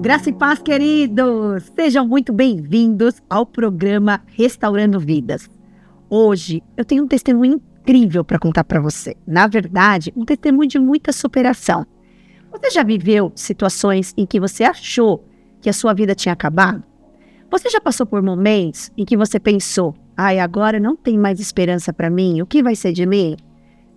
Graça e paz, queridos! Sejam muito bem-vindos ao programa Restaurando Vidas. Hoje eu tenho um testemunho incrível para contar para você. Na verdade, um testemunho de muita superação. Você já viveu situações em que você achou que a sua vida tinha acabado? Você já passou por momentos em que você pensou, agora não tem mais esperança para mim, o que vai ser de mim?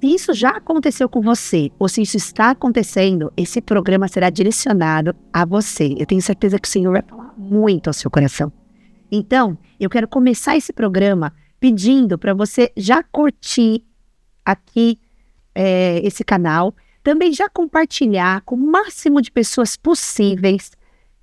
Se isso já aconteceu com você, ou se isso está acontecendo, esse programa será direcionado a você. Eu tenho certeza que o Senhor vai falar muito ao seu coração. Então, eu quero começar esse programa pedindo para você já curtir aqui esse canal, também já compartilhar com o máximo de pessoas possíveis,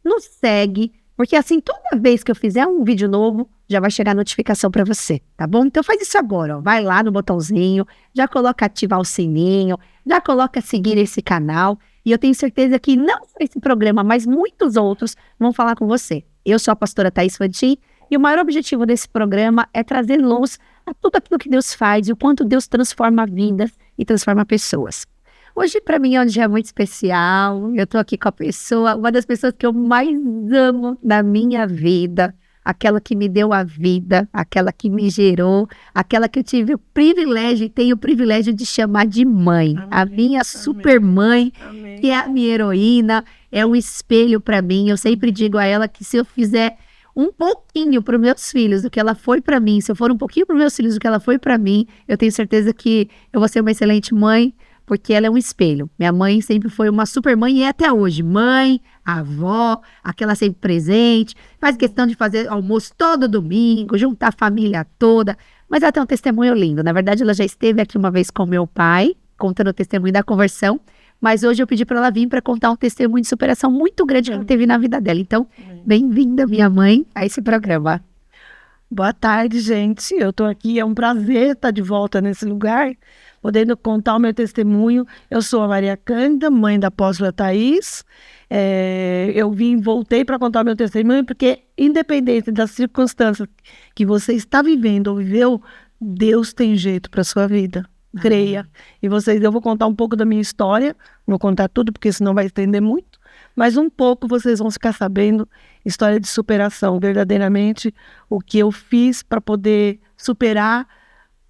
nos segue, porque assim, toda vez que eu fizer um vídeo novo, já vai chegar a notificação para você, tá bom? Então faz isso agora, ó. Vai lá no botãozinho, já coloca ativar o sininho, já coloca seguir esse canal, e eu tenho certeza que não só esse programa, mas muitos outros vão falar com você. Eu sou a pastora Thaís Fantin, e o maior objetivo desse programa é trazer luz a tudo aquilo que Deus faz e o quanto Deus transforma vidas e transforma pessoas. Hoje, para mim, é um dia muito especial. Eu estou aqui com a pessoa, uma das pessoas que eu mais amo na minha vida, aquela que me deu a vida, aquela que me gerou, aquela que eu tive o privilégio e tenho o privilégio de chamar de mãe. Amém, a minha super mãe, que é a minha heroína, é um espelho para mim. Eu sempre digo a ela que se eu fizer um pouquinho para os meus filhos do que ela foi para mim, se eu for um pouquinho para os meus filhos do que ela foi para mim, eu tenho certeza que eu vou ser uma excelente mãe, porque ela é um espelho. Minha mãe sempre foi uma super mãe e é até hoje. Mãe, avó, aquela sempre presente, faz questão de fazer almoço todo domingo, juntar a família toda. Mas ela tem um testemunho lindo. Na verdade, ela já esteve aqui uma vez com meu pai, contando o testemunho da conversão. Mas hoje eu pedi para ela vir para contar um testemunho de superação muito grande que ela teve na vida dela. Então, bem-vinda, minha mãe, a esse programa. Boa tarde, gente. Eu estou aqui, é um prazer estar de volta nesse lugar, podendo contar o meu testemunho. Eu sou a Maria Cândida, mãe da apóstola Thaís. Voltei para contar o meu testemunho, porque independente das circunstâncias que você está vivendo ou viveu, Deus tem jeito para a sua vida. Creia. E eu vou contar um pouco da minha história, não vou contar tudo, porque senão vai estender muito, mas um pouco vocês vão ficar sabendo história de superação, verdadeiramente o que eu fiz para poder superar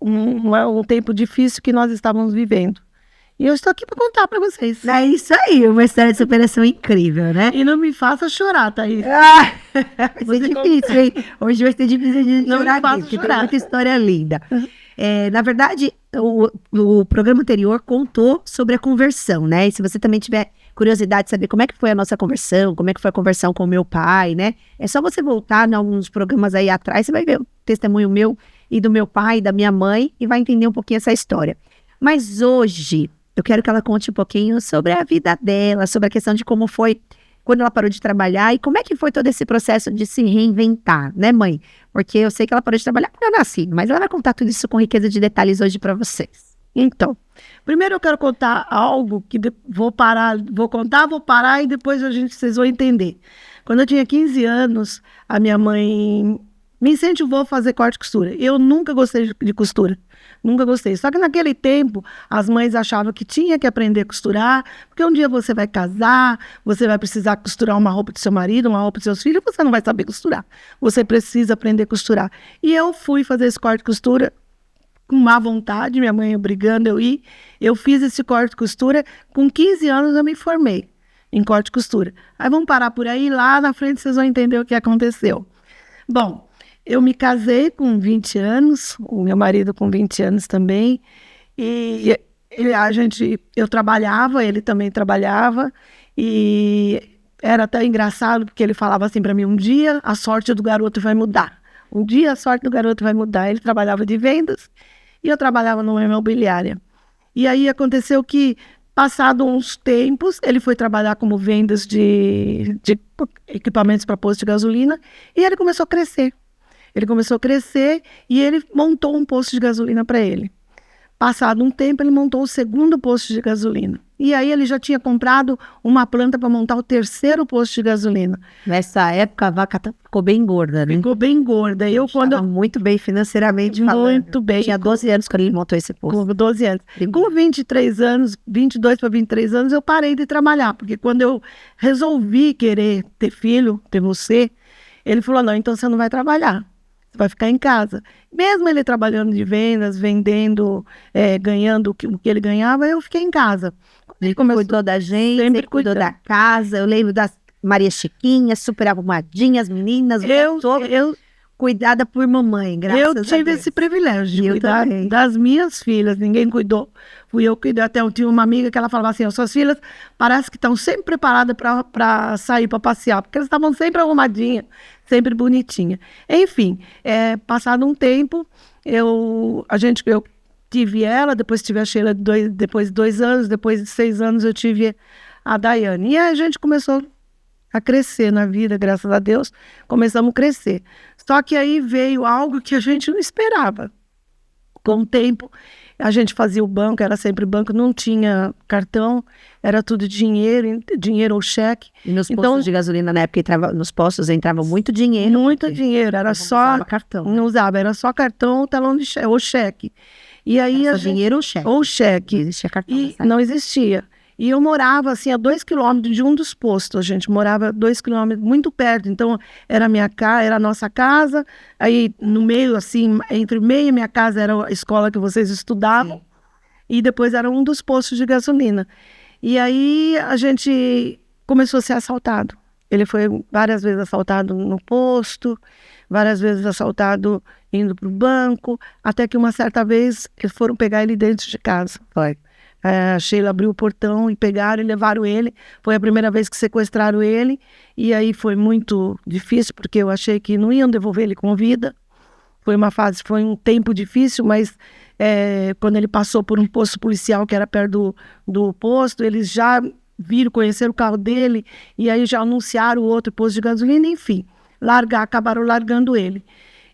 um tempo difícil que nós estávamos vivendo. E eu estou aqui para contar para vocês. É isso aí, uma história de superação incrível, né? E não me faça chorar, Thaís. Vai ser difícil, hein? Hoje vai ser difícil de não chorar aqui, porque tem muita história linda. Na verdade, o programa anterior contou sobre a conversão, né? E se você também tiver curiosidade de saber como é que foi a nossa conversão, como é que foi a conversão com o meu pai, né? É só você voltar em alguns programas aí atrás, você vai ver o testemunho meu e do meu pai, da minha mãe, e vai entender um pouquinho essa história. Mas hoje, eu quero que ela conte um pouquinho sobre a vida dela, sobre a questão de como foi quando ela parou de trabalhar e como é que foi todo esse processo de se reinventar, né, mãe? Porque eu sei que ela parou de trabalhar quando eu nasci, mas ela vai contar tudo isso com riqueza de detalhes hoje para vocês. Então, primeiro eu quero contar algo que vou parar e depois vocês vão entender. Quando eu tinha 15 anos, a minha mãe me incentivou a fazer corte e costura. Eu nunca gostei de costura, nunca gostei. Só que naquele tempo, as mães achavam que tinha que aprender a costurar, porque um dia você vai casar, você vai precisar costurar uma roupa do seu marido, uma roupa dos seus filhos, você não vai saber costurar. Você precisa aprender a costurar. E eu fui fazer esse corte e costura com má vontade, minha mãe obrigando eu ir. Eu fiz esse corte e costura, com 15 anos eu me formei em corte e costura. Aí vamos parar por aí, lá na frente vocês vão entender o que aconteceu. Bom, eu me casei com 20 anos, o meu marido com 20 anos também, e eu trabalhava, ele também trabalhava, e era até engraçado, porque ele falava assim para mim, um dia a sorte do garoto vai mudar, um dia a sorte do garoto vai mudar. Ele trabalhava de vendas, e eu trabalhava numa imobiliária. E aí aconteceu que, passado uns tempos, ele foi trabalhar como vendas de equipamentos para posto de gasolina, e ele começou a crescer. E ele montou um posto de gasolina para ele. Passado um tempo, ele montou o segundo posto de gasolina. E aí ele já tinha comprado uma planta para montar o 3º posto de gasolina. Nessa época, a vaca ficou bem gorda, né? Ficou bem gorda. Eu, quando Estava muito bem financeiramente falando. Muito bem. Tinha 12 anos quando ele montou esse posto. Com 12 anos. Com 23 anos, 22 para 23 anos, eu parei de trabalhar. Porque quando eu resolvi querer ter filho, ter você, ele falou, não, então você não vai trabalhar. Você vai ficar em casa. Mesmo ele trabalhando de vendas, vendendo, ganhando o que ele ganhava, eu fiquei em casa. Ele cuidou da gente, sempre cuidou da casa. Eu lembro das Maria Chiquinha, super arrumadinhas, meninas. Eu cuidada por mamãe, graças a Deus. Eu tive esse privilégio de cuidar também. das minhas filhas. Ninguém cuidou. Fui eu que cuidei. Até eu tinha uma amiga que ela falava assim, suas filhas parece que estão sempre preparadas para sair, para passear. Porque elas estavam sempre arrumadinhas, sempre bonitinhas. Enfim, passado um tempo, eu tive ela, depois tive a Sheila, depois de 2 anos, depois de 6 anos eu tive a Daiane. E aí a gente começou a crescer na vida, graças a Deus, começamos a crescer. Só que aí veio algo que a gente não esperava. Com o tempo, a gente fazia o banco, era sempre banco, não tinha cartão, era tudo dinheiro ou cheque. E nos postos de gasolina, na época, nos postos entrava muito dinheiro. Muito dinheiro, era só... Não usava cartão. Não usava, era só cartão, talão de cheque, ou cheque. E aí era só dinheiro ou cheque? Ou cheque. Não existia cartão. E não existia. E eu morava, assim, a 2 quilômetros de um dos postos, a gente morava 2 quilômetros, muito perto. Então, era a nossa casa, aí no meio, assim, entre meio e minha casa era a escola que vocês estudavam, e depois era um dos postos de gasolina. E aí a gente começou a ser assaltado. Ele foi várias vezes assaltado no posto, várias vezes assaltado indo para o banco, até que uma certa vez eles foram pegar ele dentro de casa. Foi. A Sheila abriu o portão e pegaram e levaram ele. Foi a primeira vez que sequestraram ele. E aí foi muito difícil, porque eu achei que não iam devolver ele com vida. Foi um tempo difícil, mas quando ele passou por um posto policial que era perto do posto, eles já conheceram o carro dele, e aí já anunciaram o outro posto de gasolina, enfim. Acabaram largando ele.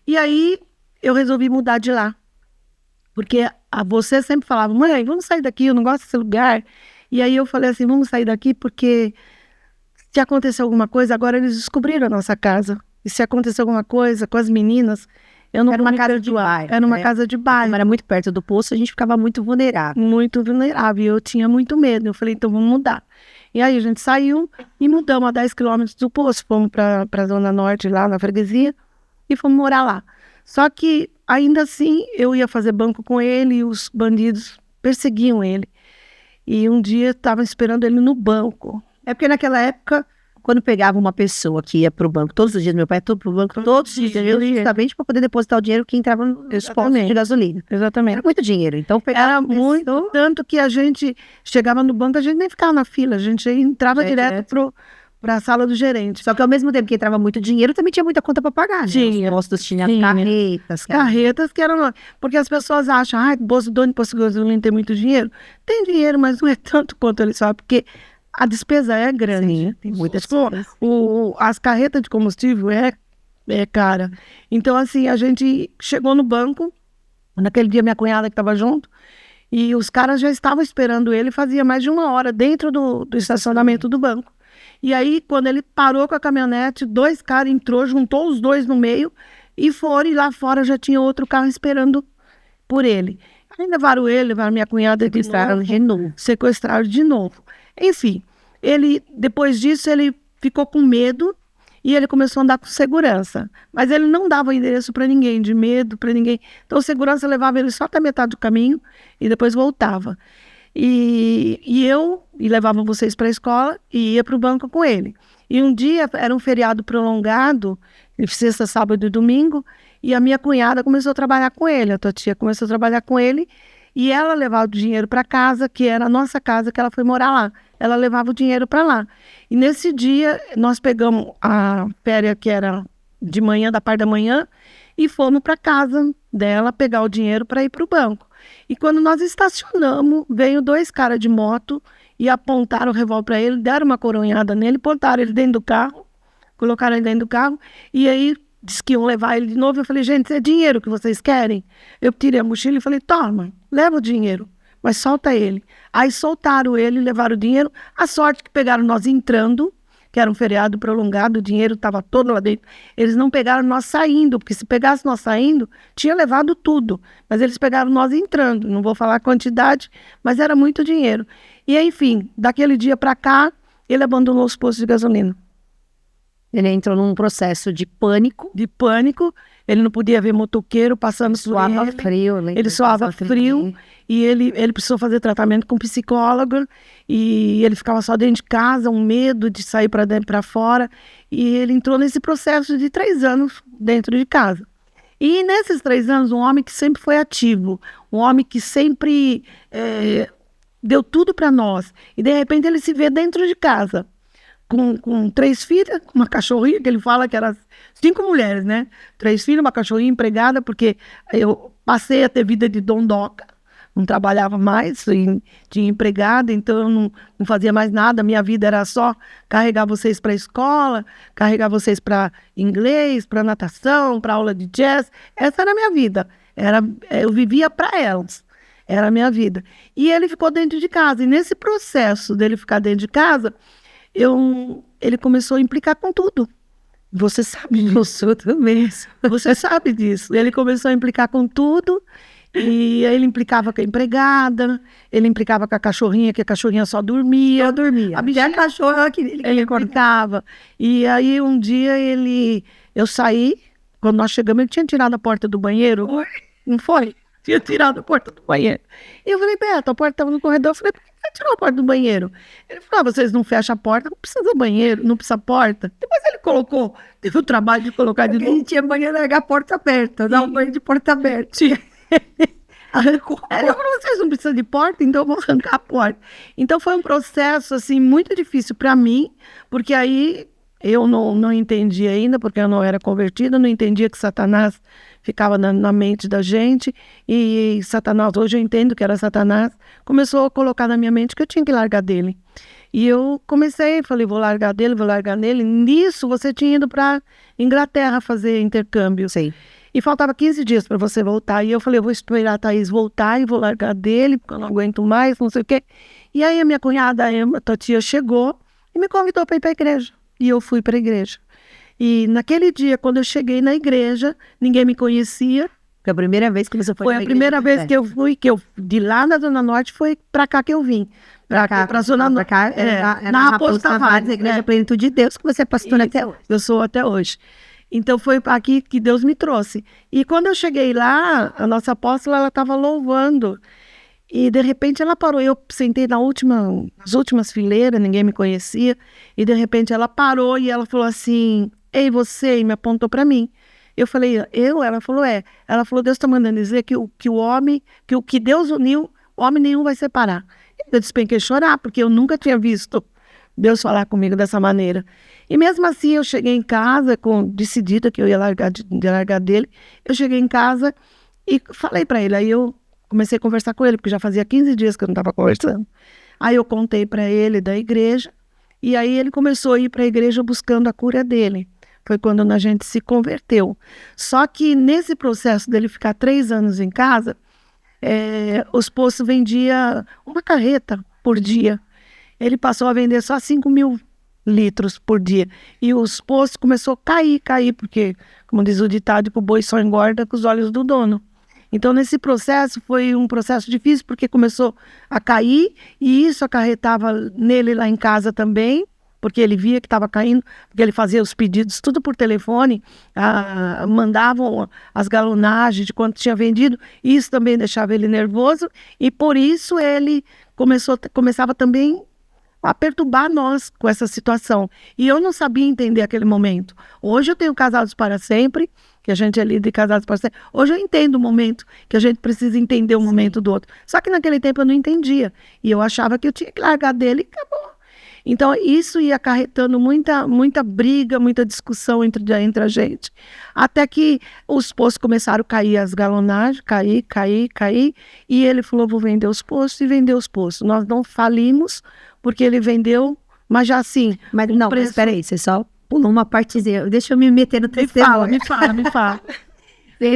E aí eu resolvi mudar de lá. Porque você sempre falava, mãe, vamos sair daqui, eu não gosto desse lugar. E aí eu falei assim, vamos sair daqui porque se acontecer alguma coisa, agora eles descobriram a nossa casa. E se acontecer alguma coisa com as meninas, eu não Era uma casa de bairro. Era uma casa de bairro. Como era muito perto do posto, a gente ficava muito vulnerável. Muito vulnerável. E eu tinha muito medo. Eu falei, então vamos mudar. E aí a gente saiu e mudamos a 10 quilômetros do posto. Fomos para a Zona Norte, lá na freguesia, e fomos morar lá. Só que, ainda assim, eu ia fazer banco com ele e os bandidos perseguiam ele. E um dia estavam esperando ele no banco. É porque naquela época, quando pegava uma pessoa que ia para o banco, todos os dias, meu pai ia para o banco, todos os dias, justamente para poder depositar o dinheiro que entrava nos postos de gasolina. Exatamente. Era muito dinheiro, então pegava Era muito, tanto que a gente chegava no banco, a gente nem ficava na fila, a gente entrava direto para a sala do gerente. Só que ao mesmo tempo que entrava muito dinheiro, também tinha muita conta para pagar, né? Tinha. Os postos tinham carretas. Carretas que eram... Porque as pessoas acham, dono de posto de gasolina tem muito dinheiro. Tem dinheiro, mas não é tanto quanto ele sabe, porque a despesa é grande. Sim, tem muitas coisas. As carretas de combustível é cara. Então, assim, a gente chegou no banco, naquele dia minha cunhada que estava junto, e os caras já estavam esperando ele, fazia mais de 1 hora dentro do estacionamento do banco. E aí, quando ele parou com a caminhonete, 2 caras entrou, juntou os 2 no meio e foram, e lá fora já tinha outro carro esperando por ele. Aí levaram minha cunhada sequestraram de novo. Enfim, depois disso, ele ficou com medo e ele começou a andar com segurança. Mas ele não dava endereço para ninguém, de medo para ninguém. Então, o segurança levava ele só até metade do caminho e depois voltava. E eu levava vocês para a escola e ia para o banco com ele. E um dia, era um feriado prolongado, sexta, sábado e domingo, e a minha cunhada começou a trabalhar com ele, a tua tia começou a trabalhar com ele, e ela levava o dinheiro para casa, que era a nossa casa, que ela foi morar lá. Ela levava o dinheiro para lá. E nesse dia, nós pegamos a férias que era de manhã, da parte da manhã, e fomos para casa dela pegar o dinheiro para ir para o banco. E quando nós estacionamos, veio 2 caras de moto e apontaram o revólver para ele, deram uma coronhada nele, botaram ele dentro do carro, colocaram ele dentro do carro, e aí disse que iam levar ele de novo. Eu falei, gente, é dinheiro que vocês querem? Eu tirei a mochila e falei, toma, leva o dinheiro. mas solta ele. Aí soltaram ele, levaram o dinheiro. A sorte que pegaram nós entrando, que era um feriado prolongado, o dinheiro estava todo lá dentro. Eles não pegaram nós saindo, porque se pegasse nós saindo, tinha levado tudo. Mas eles pegaram nós entrando, não vou falar a quantidade, mas era muito dinheiro. E enfim, daquele dia para cá, ele abandonou os postos de gasolina. Ele entrou num processo de pânico. Ele não podia ver motoqueiro passando por Suava ele. frio. Ele suava frio e ele precisou fazer tratamento com psicólogo e ele ficava só dentro de casa, um medo de sair para dentro para fora. E ele entrou nesse processo de 3 anos dentro de casa. E nesses 3 anos, um homem que sempre foi ativo, um homem que sempre deu tudo para nós. E de repente ele se vê dentro de casa. Com 3 filhas, uma cachorrinha, que ele fala que eram 5 mulheres, né? 3 filhas, uma cachorrinha empregada, porque eu passei a ter vida de dondoca, não trabalhava mais, tinha empregada, então eu não fazia mais nada, minha vida era só carregar vocês para a escola, carregar vocês para inglês, para natação, para aula de jazz, essa era a minha vida, eu vivia para elas, era a minha vida. E ele ficou dentro de casa, e nesse processo dele ficar dentro de casa, ele começou a implicar com tudo. Você sabe disso também. Você sabe disso. Ele começou a implicar com tudo. E aí ele implicava com a empregada. Ele implicava com a cachorrinha, que a cachorrinha só dormia. A minha cachorra que ele cortava. E aí um dia eu saí. Quando nós chegamos, ele tinha tirado a porta do banheiro. Não foi? Tinha tirado a porta do banheiro. E eu falei, Beto, a porta estava no corredor. Eu falei, por que você tirou a porta do banheiro? Ele falou, vocês não fecham a porta, não precisa banheiro, não precisa porta. Depois ele teve o trabalho de colocar de novo. Ele tinha banheiro largar a porta aberta, dar um banho de porta aberta. Tinha. Ele falou, vocês não precisam de porta, então eu vou arrancar a porta. Então foi um processo, assim, muito difícil para mim, porque aí eu não entendi ainda, porque eu não era convertida, não entendia que Satanás ficava na mente da gente, e Satanás, hoje eu entendo que era Satanás, começou a colocar na minha mente que eu tinha que largar dele. E eu falei, vou largar dele. Nisso, você tinha ido para Inglaterra fazer intercâmbio. Sim. E faltava 15 dias para você voltar. E eu falei, eu vou esperar a Thaís voltar e vou largar dele, porque eu não aguento mais, não sei o quê. E aí a minha cunhada, a tua tia, chegou e me convidou para ir para a igreja. E eu fui para a igreja. E naquele dia, quando eu cheguei na igreja, ninguém me conhecia. Foi a primeira vez que você foi? Foi a primeira vez que eu fui, de lá na Zona Norte, foi para cá que eu vim. Para a Zona Norte. Na Raposo Tavares, a Igreja Plenitude de Deus, que você é pastora até hoje. Eu sou até hoje. Então foi aqui que Deus me trouxe. E quando eu cheguei lá, a nossa apóstola, ela estava louvando. E de repente ela parou. Eu sentei nas últimas fileiras, ninguém me conhecia. E de repente ela parou e ela falou assim, ei, você, e me apontou para mim. Eu falei, Ela falou, é. Ela falou, Deus está mandando dizer que o que Deus uniu, homem nenhum vai separar. Eu despenquei chorar, porque eu nunca tinha visto Deus falar comigo dessa maneira. E mesmo assim, eu cheguei em casa, decidida que eu ia largar dele. Eu cheguei em casa e falei para ele. Aí eu comecei a conversar com ele, porque já fazia 15 dias que eu não estava conversando. Aí eu contei para ele da igreja, e aí ele começou a ir para a igreja buscando a cura dele. Foi quando a gente se converteu. Só que nesse processo dele ficar 3 anos em casa, os postos vendiam uma carreta por dia. Ele passou a vender só 5.000 litros por dia. E os postos começou a cair, porque, como diz o ditado, que o boi só engorda com os olhos do dono. Então, nesse processo, foi um processo difícil, porque começou a cair, e isso acarretava nele lá em casa também, porque ele via que estava caindo, porque ele fazia os pedidos tudo por telefone, mandavam as galonagens de quanto tinha vendido, e isso também deixava ele nervoso, e por isso ele começava também a perturbar nós com essa situação. E eu não sabia entender aquele momento. Hoje eu tenho Casados para Sempre, que a gente é líder de Casados para Sempre. Hoje eu entendo o momento, que a gente precisa entender o momento do outro. Só que naquele tempo eu não entendia. E eu achava que eu tinha que largar dele e acabou. Então isso ia acarretando muita briga, muita discussão entre a gente. Até que os postos começaram a cair, as galonagens, cair. E ele falou, vou vender os postos, e vendeu os postos. Nós não falimos, porque ele vendeu, mas já assim... Mas não, espera aí, você só pulou uma partezinha. Deixa eu me meter no testemunho. Me fala.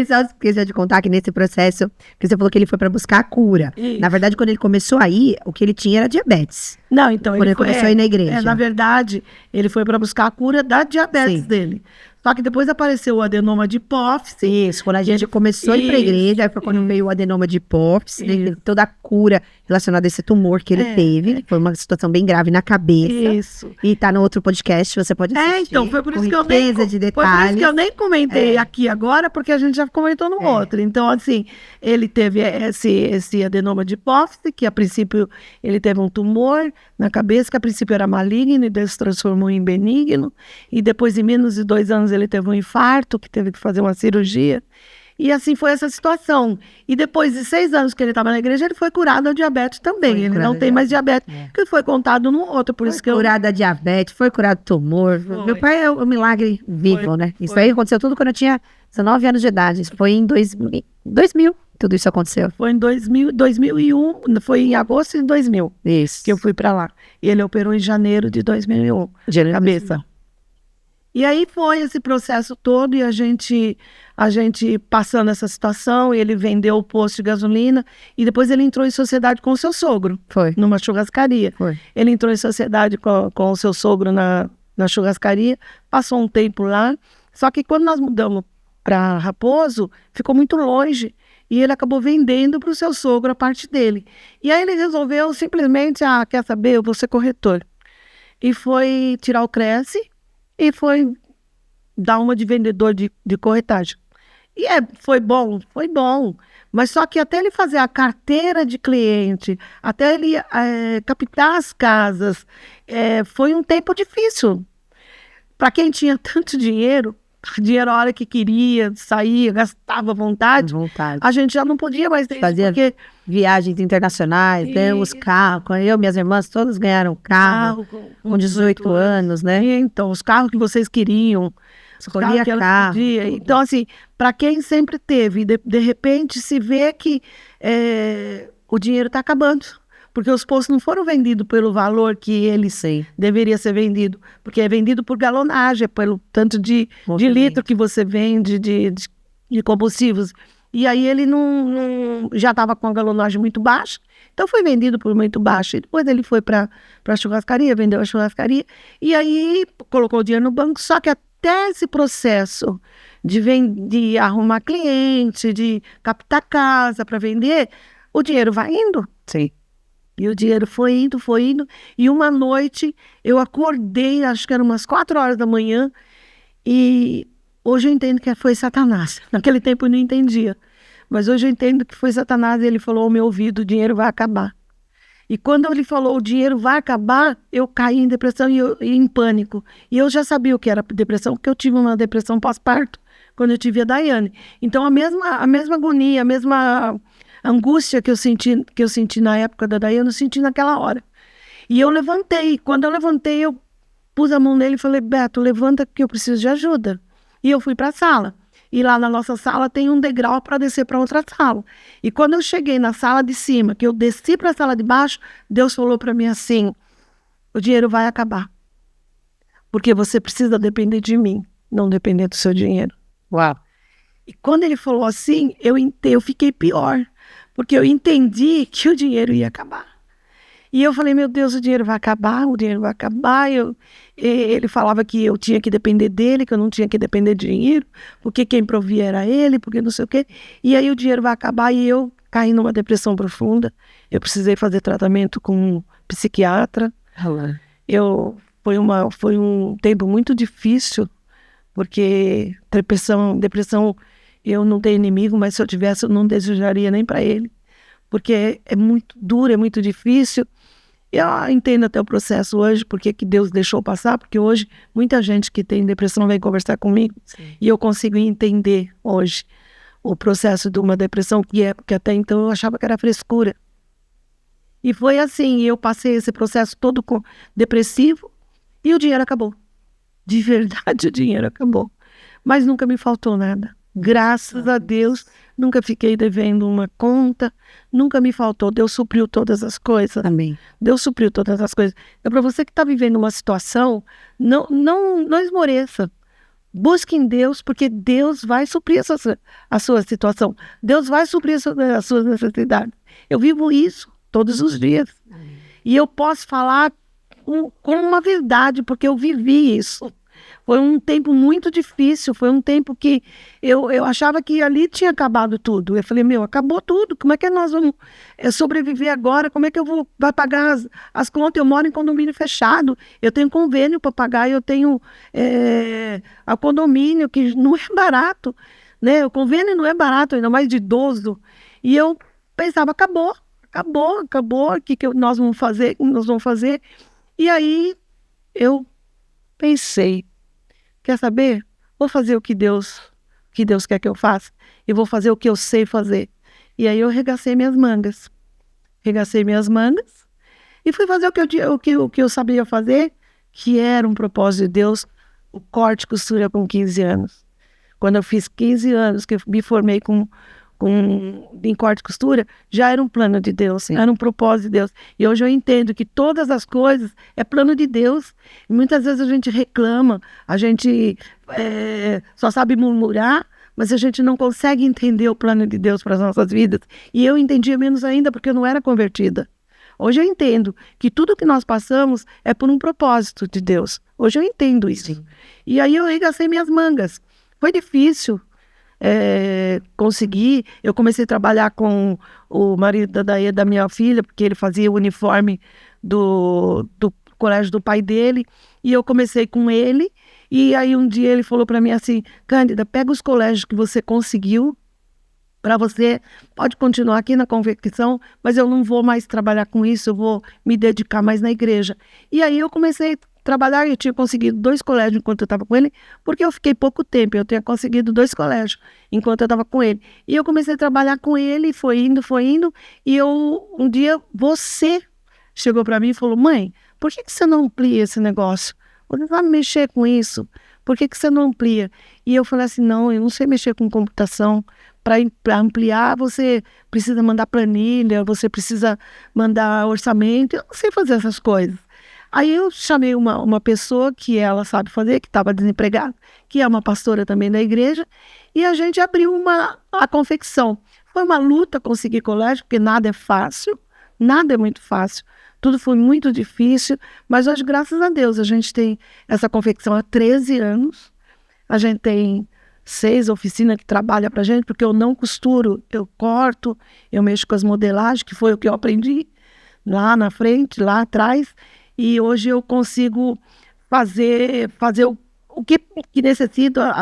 Só esqueci de contar que nesse processo, que você falou que ele foi para buscar a cura. Isso. Na verdade, quando ele começou aí, o que ele tinha era diabetes. Não, então Quando ele começou a ir na igreja. na verdade, ele foi para buscar a cura da diabetes Sim. dele. Só que depois apareceu o adenoma de hipófise. Isso, quando a gente começou a ir pra igreja, aí foi quando veio o adenoma de hipófise, né, teve toda a cura relacionada a esse tumor que ele teve. Foi uma situação bem grave na cabeça. Isso. E tá no outro podcast, você pode assistir. Então, foi por isso com que eu nem, riqueza de foi por isso detalhes. que eu nem comentei aqui agora, porque a gente já comentou no outro. Então, assim, ele teve esse adenoma de hipófise, que a princípio ele teve um tumor na cabeça, que a princípio era maligno, e daí se transformou em benigno. E depois, em menos de 2 anos, ele teve um infarto, que teve que fazer uma cirurgia. E assim foi essa situação. E depois de 6 anos que ele estava na igreja, ele foi curado da diabetes também. Foi Ele curado não da tem mais diabetes, que foi contado no outro. Por isso que Foi eu... curado da diabetes, foi curado do tumor. Foi. Meu pai é um milagre vivo, Foi. né? Isso Foi. aí aconteceu tudo quando eu tinha 19 anos de idade. Isso foi em 2000. Tudo isso aconteceu. Foi em 2001, foi em agosto de 2000 Isso. que eu fui para lá. E ele operou em janeiro de 2001, cabeça. E aí foi esse processo todo e a gente passando essa situação, ele vendeu o posto de gasolina e depois ele entrou em sociedade com o seu sogro, Foi. numa churrascaria. Foi. Ele entrou em sociedade com o seu sogro na churrascaria, passou um tempo lá, só que quando nós mudamos para Raposo, ficou muito longe e ele acabou vendendo para o seu sogro a parte dele. E aí ele resolveu simplesmente, quer saber, eu vou ser corretor. E foi tirar o Cresce e foi dar uma de vendedor de corretagem. E foi bom, mas só que até ele fazer a carteira de cliente, até ele captar as casas, foi um tempo difícil. Para quem tinha tanto dinheiro a hora que queria, saía, gastava à vontade, a gente já não podia mais ter Fazia isso, porque viagens internacionais, né? Os carros. Eu e minhas irmãs, todas ganharam carro com 18 anos, né? Então, os carros que vocês queriam, Escolhia que elas carro. podiam. Então, assim, para quem sempre teve, de repente se vê que o dinheiro está acabando. Porque os postos não foram vendidos pelo valor que eles deveria ser vendido. Porque é vendido por galonagem, pelo tanto de litro que você vende de combustíveis. E aí ele já estava com a galonagem muito baixa, então foi vendido por muito baixo. E depois ele foi para a churrascaria, vendeu a churrascaria, e aí colocou o dinheiro no banco. Só que até esse processo de arrumar cliente, de captar casa para vender, o dinheiro vai indo. Sim. E o dinheiro foi indo. E uma noite eu acordei, acho que eram umas 4 horas da manhã, e hoje eu entendo que foi Satanás. Naquele tempo eu não entendia. Mas hoje eu entendo que foi Satanás e ele falou ao meu ouvido, o dinheiro vai acabar. E quando ele falou, o dinheiro vai acabar, eu caí em depressão e em pânico. E eu já sabia o que era depressão, porque eu tive uma depressão pós-parto, quando eu tive a Daiane. Então a mesma agonia, a mesma angústia que eu senti na época da Daiane, eu senti naquela hora. E eu levantei. Quando eu levantei, eu pus a mão nele e falei, Beto, levanta que eu preciso de ajuda. E eu fui para a sala. E lá na nossa sala tem um degrau para descer para outra sala. E quando eu cheguei na sala de cima, que eu desci para a sala de baixo, Deus falou para mim assim, o dinheiro vai acabar. Porque você precisa depender de mim, não depender do seu dinheiro. Uau. E quando ele falou assim, eu fiquei pior. Porque eu entendi que o dinheiro ia acabar. E eu falei, meu Deus, o dinheiro vai acabar. Ele falava que eu tinha que depender dele, que eu não tinha que depender de dinheiro, porque quem provia era ele, porque não sei o quê. E aí o dinheiro vai acabar e eu caí numa depressão profunda. Eu precisei fazer tratamento com um psiquiatra. Foi um tempo muito difícil, porque depressão, eu não tenho inimigo, mas se eu tivesse, eu não desejaria nem para ele. Porque é muito duro, é muito difícil. Eu entendo até o processo hoje, porque que Deus deixou passar, porque hoje muita gente que tem depressão vem conversar comigo. Sim. E eu consigo entender hoje o processo de uma depressão, porque até então eu achava que era frescura. E foi assim, eu passei esse processo todo depressivo e o dinheiro acabou. De verdade, o dinheiro acabou. Mas nunca me faltou nada. Graças a Deus, nunca fiquei devendo uma conta, nunca me faltou. Deus supriu todas as coisas. Amém. Deus supriu todas as coisas. Então, para você que está vivendo uma situação, não esmoreça, Busque em Deus, porque Deus vai suprir a sua situação. Deus vai suprir as suas necessidades. Eu vivo isso todos os dias. E eu posso falar com uma verdade, porque eu vivi isso. Foi um tempo muito difícil, foi um tempo que eu achava que ali tinha acabado tudo. Eu falei, acabou tudo, como é que nós vamos sobreviver agora? Como é que vai pagar as contas? Eu moro em condomínio fechado, eu tenho convênio para pagar, eu tenho a condomínio, que não é barato, né? O convênio não é barato, ainda mais de idoso. E eu pensava, acabou, o que nós vamos fazer? E aí eu pensei, quer saber? Vou fazer o que Deus quer que eu faça. E vou fazer o que eu sei fazer. E aí eu regacei minhas mangas. E fui fazer o que eu sabia fazer, que era um propósito de Deus, o corte e costura com 15 anos. Quando eu fiz 15 anos, que eu me formei em corte e costura, já era um plano de Deus, sim. Era um propósito de Deus. E hoje eu entendo que todas as coisas é plano de Deus. E muitas vezes a gente reclama, a gente só sabe murmurar, mas a gente não consegue entender o plano de Deus para as nossas vidas. E eu entendia menos ainda, porque eu não era convertida. Hoje eu entendo que tudo que nós passamos é por um propósito de Deus. Hoje eu entendo isso. Sim. E aí eu arregacei minhas mangas. Foi difícil. Consegui. Eu comecei a trabalhar com o marido da minha filha, porque ele fazia o uniforme do colégio do pai dele, e eu comecei com ele, e aí um dia ele falou para mim assim, Cândida, pega os colégios que você conseguiu, para você, pode continuar aqui na confecção, mas eu não vou mais trabalhar com isso, eu vou me dedicar mais na igreja. E aí eu comecei a trabalhar, eu tinha conseguido 2 colégios enquanto eu estava com ele, porque eu fiquei pouco tempo, eu tinha conseguido 2 colégios enquanto eu estava com ele. E eu comecei a trabalhar com ele, foi indo, e um dia você chegou para mim e falou, mãe, por que você não amplia esse negócio? Você sabe mexer com isso, por que você não amplia? E eu falei assim, não, eu não sei mexer com computação. Para ampliar, você precisa mandar planilha, você precisa mandar orçamento, eu não sei fazer essas coisas. Aí eu chamei uma pessoa que ela sabe fazer, que estava desempregada, que é uma pastora também da igreja, e a gente abriu a confecção. Foi uma luta conseguir colégio, porque nada é fácil, nada é muito fácil. Tudo foi muito difícil, mas hoje, graças a Deus, a gente tem essa confecção há 13 anos, a gente tem 6 oficinas que trabalham para a gente, porque eu não costuro, eu corto, eu mexo com as modelagens, que foi o que eu aprendi lá na frente, lá atrás, e hoje eu consigo fazer o que necessita.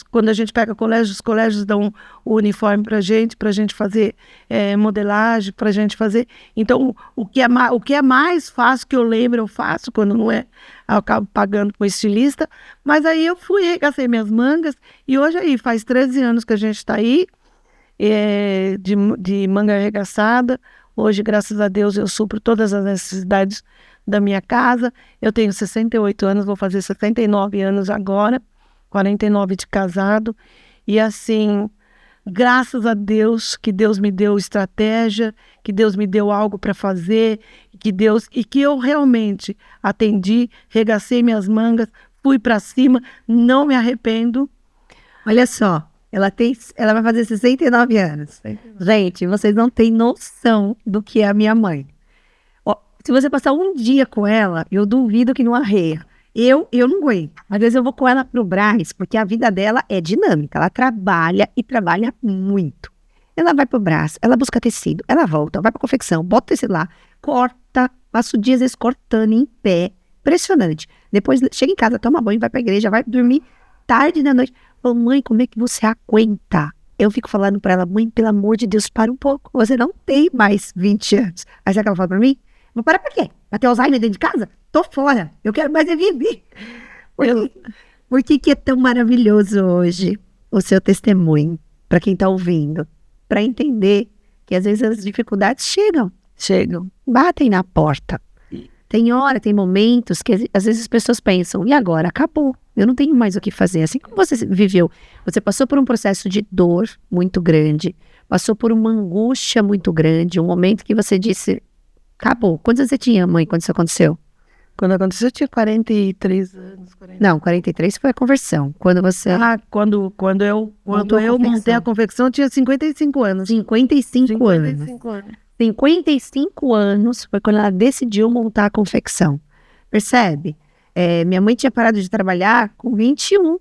Quando a gente pega os colégios dão o uniforme para a gente fazer modelagem, para a gente fazer. Então, o que é mais fácil, que eu lembro, eu faço, quando não é, eu acabo pagando com o estilista. Mas aí eu fui, regacei minhas mangas, e hoje aí, faz 13 anos que a gente está aí, de manga arregaçada. Hoje, graças a Deus, eu supro todas as necessidades da minha casa. Eu tenho 68 anos, vou fazer 79 anos agora, 49 de casado. E assim, graças a Deus, que Deus me deu estratégia, que Deus me deu algo para fazer, que eu realmente atendi, regacei minhas mangas, fui para cima, não me arrependo. Olha só. Ela vai fazer 69 anos. Gente, vocês não têm noção do que é a minha mãe. Ó, se você passar um dia com ela, eu duvido que não arreia. Eu não aguento. Às vezes eu vou com ela pro Brás, porque a vida dela é dinâmica. Ela trabalha e trabalha muito. Ela vai pro Brás, ela busca tecido, ela volta, vai pra confecção, bota o tecido lá, corta, passa o dia às vezes cortando em pé. Impressionante. Depois chega em casa, toma banho, vai pra igreja, vai dormir tarde da noite. Falo, mãe, como é que você aguenta? Eu fico falando pra ela, mãe, pelo amor de Deus, para um pouco. Você não tem mais 20 anos. Aí sabe o que ela fala pra mim? Vou parar pra quê? Pra ter Alzheimer dentro de casa? Tô fora. Eu quero mais é viver. Por que é tão maravilhoso hoje o seu testemunho? Pra quem tá ouvindo. Pra entender que às vezes as dificuldades chegam, batem na porta. Tem momentos que às vezes as pessoas pensam, e agora? Acabou. Eu não tenho mais o que fazer. Assim como você viveu, você passou por um processo de dor muito grande, passou por uma angústia muito grande, um momento que você disse, acabou. Quantos anos você tinha, mãe, quando isso aconteceu? Quando aconteceu, eu tinha 43 anos. 40. Não, 43 foi a conversão. Quando você... Quando eu Montou a confecção. montei a confecção, eu tinha 55 anos. 55 anos. 55 anos. 55 anos foi quando ela decidiu montar a confecção. Percebe? Minha mãe tinha parado de trabalhar com 21.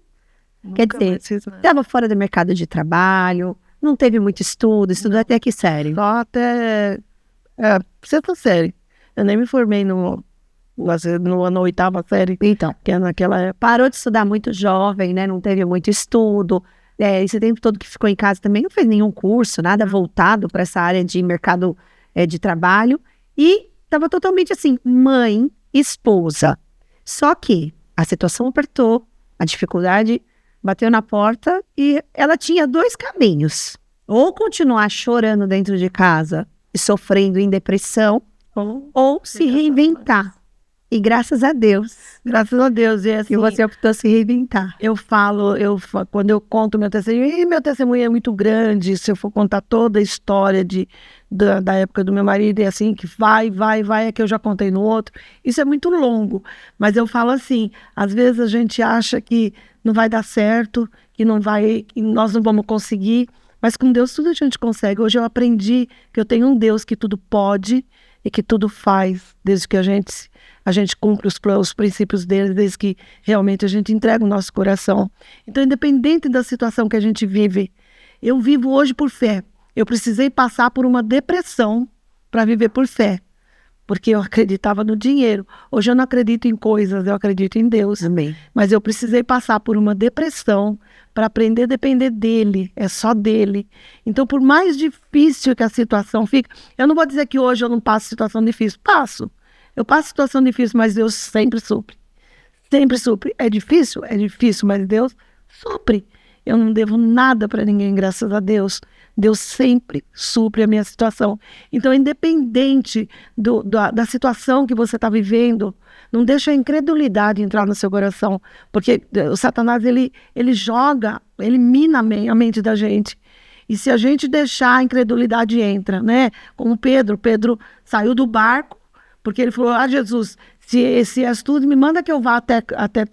Quer dizer, estava fora do mercado de trabalho, não teve muito estudo, estudou até que série? Só até sexta série. Eu nem me formei na 8ª série. Então, que é naquela época. Parou de estudar muito jovem, né? Não teve muito estudo. Esse tempo todo que ficou em casa também não fez nenhum curso, nada voltado para essa área de mercado de trabalho. E estava totalmente assim, mãe, esposa. Só que a situação apertou, a dificuldade bateu na porta e ela tinha 2 caminhos. Ou continuar chorando dentro de casa e sofrendo em depressão, ou se reinventar. E graças a Deus. Graças a Deus. E assim, você optou se reinventar. Quando eu conto meu testemunho, e meu testemunho é muito grande, se eu for contar toda a história da época do meu marido, e assim, que vai, é que eu já contei no outro. Isso é muito longo. Mas eu falo assim, às vezes a gente acha que não vai dar certo, que nós não vamos conseguir, mas com Deus tudo a gente consegue. Hoje eu aprendi que eu tenho um Deus que tudo pode e que tudo faz, desde que a gente cumpre os princípios dele, desde que realmente a gente entrega o nosso coração. Então, independente da situação que a gente vive, eu vivo hoje por fé. Eu precisei passar por uma depressão para viver por fé, porque eu acreditava no dinheiro. Hoje eu não acredito em coisas, eu acredito em Deus. Amém. Mas eu precisei passar por uma depressão para aprender a depender dele, é só dele. Então, por mais difícil que a situação fique, eu não vou dizer que hoje eu não passo situação difícil, passo. Eu passo situação difícil, mas Deus sempre supre. Sempre supre. É difícil, mas Deus supre. Eu não devo nada para ninguém, graças a Deus. Deus sempre supre a minha situação. Então, independente da situação que você está vivendo, não deixa a incredulidade entrar no seu coração. Porque o Satanás, ele mina a mente da gente. E se a gente deixar, a incredulidade entra, né? Como Pedro saiu do barco, porque ele falou, Jesus, se és tu, me manda que eu vá até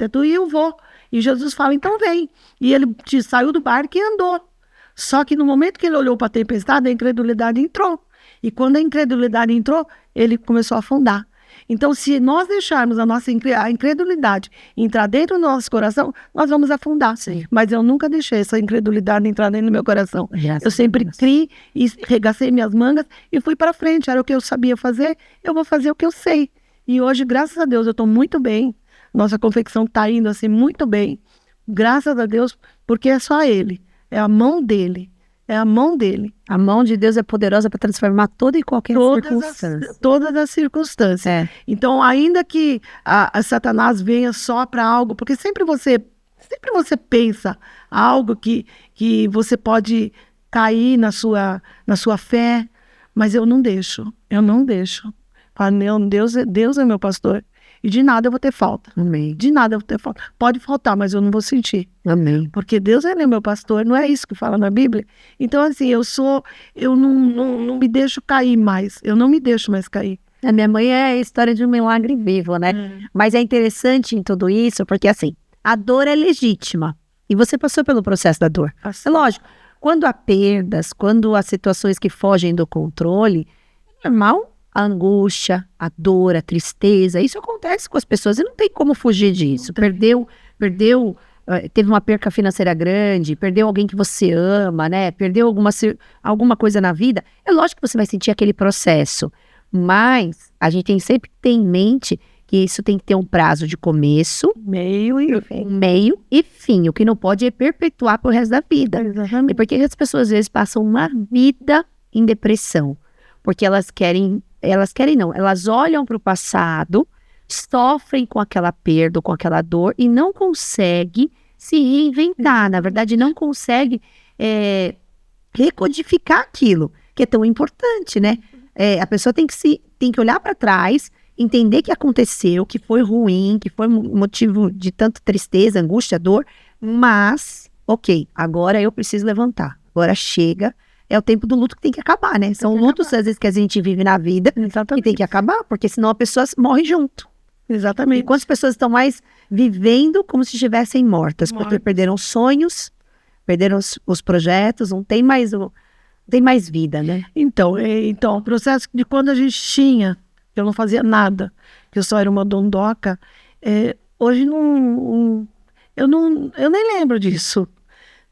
tu e eu vou. E Jesus fala, então vem. E ele saiu do barco e andou. Só que no momento que ele olhou para a tempestade, a incredulidade entrou. E quando a incredulidade entrou, ele começou a afundar. Então, se nós deixarmos a incredulidade entrar dentro do nosso coração, nós vamos afundar. Sim. Mas eu nunca deixei essa incredulidade entrar dentro do meu coração. Eu sempre criei e regacei minhas mangas e fui para frente. Era o que eu sabia fazer, eu vou fazer o que eu sei. E hoje, graças a Deus, eu estou muito bem. Nossa confecção está indo assim muito bem. Graças a Deus, porque é só Ele. É a mão dele. É a mão dele. A mão de Deus é poderosa para transformar toda e qualquer circunstância. Todas as circunstâncias. Então, ainda que a Satanás venha só para algo, porque sempre você pensa algo que você pode cair na sua fé, mas eu não deixo. Fala, Deus é meu pastor. E de nada eu vou ter falta. Amém. De nada eu vou ter falta. Pode faltar, mas eu não vou sentir. Amém. Porque Deus, ele é meu pastor, não é isso que fala na Bíblia? Então, assim, eu não me deixo cair mais. Eu não me deixo mais cair. A minha mãe é a história de um milagre vivo, né? Mas é interessante em tudo isso, porque assim, a dor é legítima. E você passou pelo processo da dor. Assim. É lógico, quando há perdas, quando há situações que fogem do controle, é normal a angústia, a dor, a tristeza, isso acontece com as pessoas e não tem como fugir disso. Perdeu, teve uma perca financeira grande, perdeu alguém que você ama, né? Perdeu alguma coisa na vida, é lógico que você vai sentir aquele processo, mas a gente tem sempre que ter em mente que isso tem que ter um prazo de começo, meio e fim. O que não pode é perpetuar pro resto da vida. Exatamente. E porque as pessoas às vezes passam uma vida em depressão, porque elas olham para o passado, sofrem com aquela perda, com aquela dor e não conseguem se reinventar. Na verdade, não conseguem recodificar aquilo, que é tão importante, né? A pessoa tem que olhar para trás, entender que aconteceu, que foi ruim, que foi motivo de tanta tristeza, angústia, dor, mas, ok, agora eu preciso levantar. Agora chega, é o tempo do luto que tem que acabar, né? São lutos, às vezes, que a gente vive na vida que tem que acabar, porque senão a pessoa morre junto. Exatamente. E quantas pessoas estão mais vivendo como se estivessem mortas, porque perderam sonhos, perderam os projetos, não tem mais vida, né? Então, o processo de quando a gente tinha, eu não fazia nada, que eu só era uma dondoca, hoje eu nem lembro disso,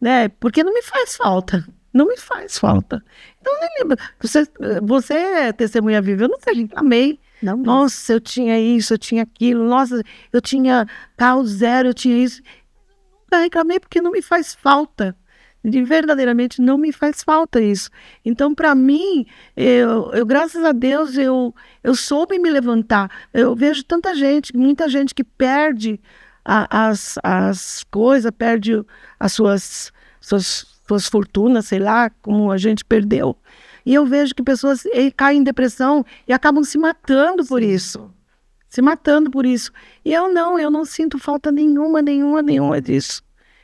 né? Porque não me faz falta. Não me faz falta. Então, eu nem lembro. Você é testemunha viva, eu não reclamei. Não, nossa, eu tinha isso, eu tinha aquilo, nossa, eu tinha carro zero, eu tinha isso. Nunca reclamei porque não me faz falta. Verdadeiramente não me faz falta isso. Então, para mim, eu graças a Deus, eu soube me levantar. Eu vejo tanta gente, muita gente que perde as coisas, perde as suas fortunas, sei lá, como a gente perdeu. E eu vejo que pessoas caem em depressão e acabam se matando por isso. Se matando por isso. E eu não sinto falta nenhuma disso.